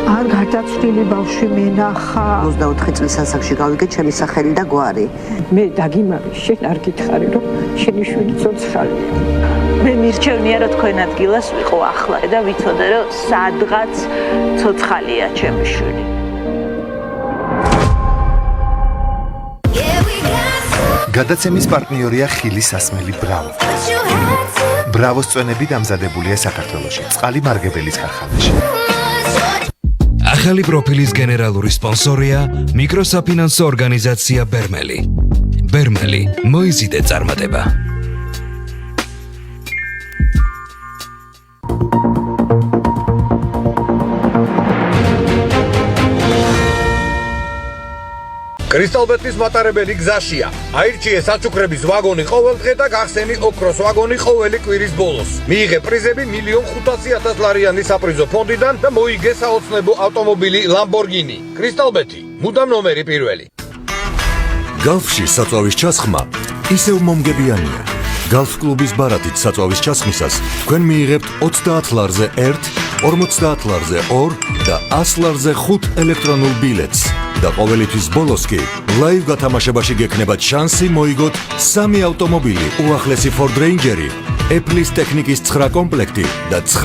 არ გადაცვლილი ბავშვი მენახა. 24 წლის ასაკში გავიგე ჩემი სახელი და გვარი. მე დაგიმარი, შენ არ გითხარი რომ შენი შვილი ცოცხალია. მე მირჩევნია რომ თქვენ ადგილას ვიყო ახლა და ვიცოდე რომ სადღაც ცოცხალია ჩემი შვილი. გადაცემის პარტნიორია ხილის სასმელი ბრავო. ბრავოს წვენები დამზადებულია საქართველოში, წყალი მარგებელის ქარხანაში. ახალი პროფილის გენერალური სპონსორია მიკროსაფინანსო ორგანიზაცია ბერმელი. ბერმელი მოიზიდე წარმატება. კრისტალბეთის მატარებელი გზაშია. აირჩიე საჩუქრების ვაგონი ყოველდღე და გახსენი ოქროს ვაგონი ყოველი კვირის ბოლოს. მიიღე პრიზები 1,500,000 ლარიანი საპრიზო ფონდიდან და მოიგე საოცნებო ავტომობილი Lamborghini. კრისტალბეთი, მუდამ ნომერი პირველი. გალფში საწვავის ჩასხმა ისევ მომგებიანია. გალფ კლუბის ბარათით საწვავის ჩასხმისას თქვენ მიიღებთ 30 ლარზე 1, 50 ლარზე 2 და 100 ლარზე 5 ელექტრონულ ბილეთს. და ყოველთვის ბოლოს კი ლაივ გათამაშებაში გექნებათ შანსი მოიგოთ 3 ავტომობილი, უახლესი Ford Ranger-ი, Apple-ის ტექნიკის 9 კომპლექტი და 9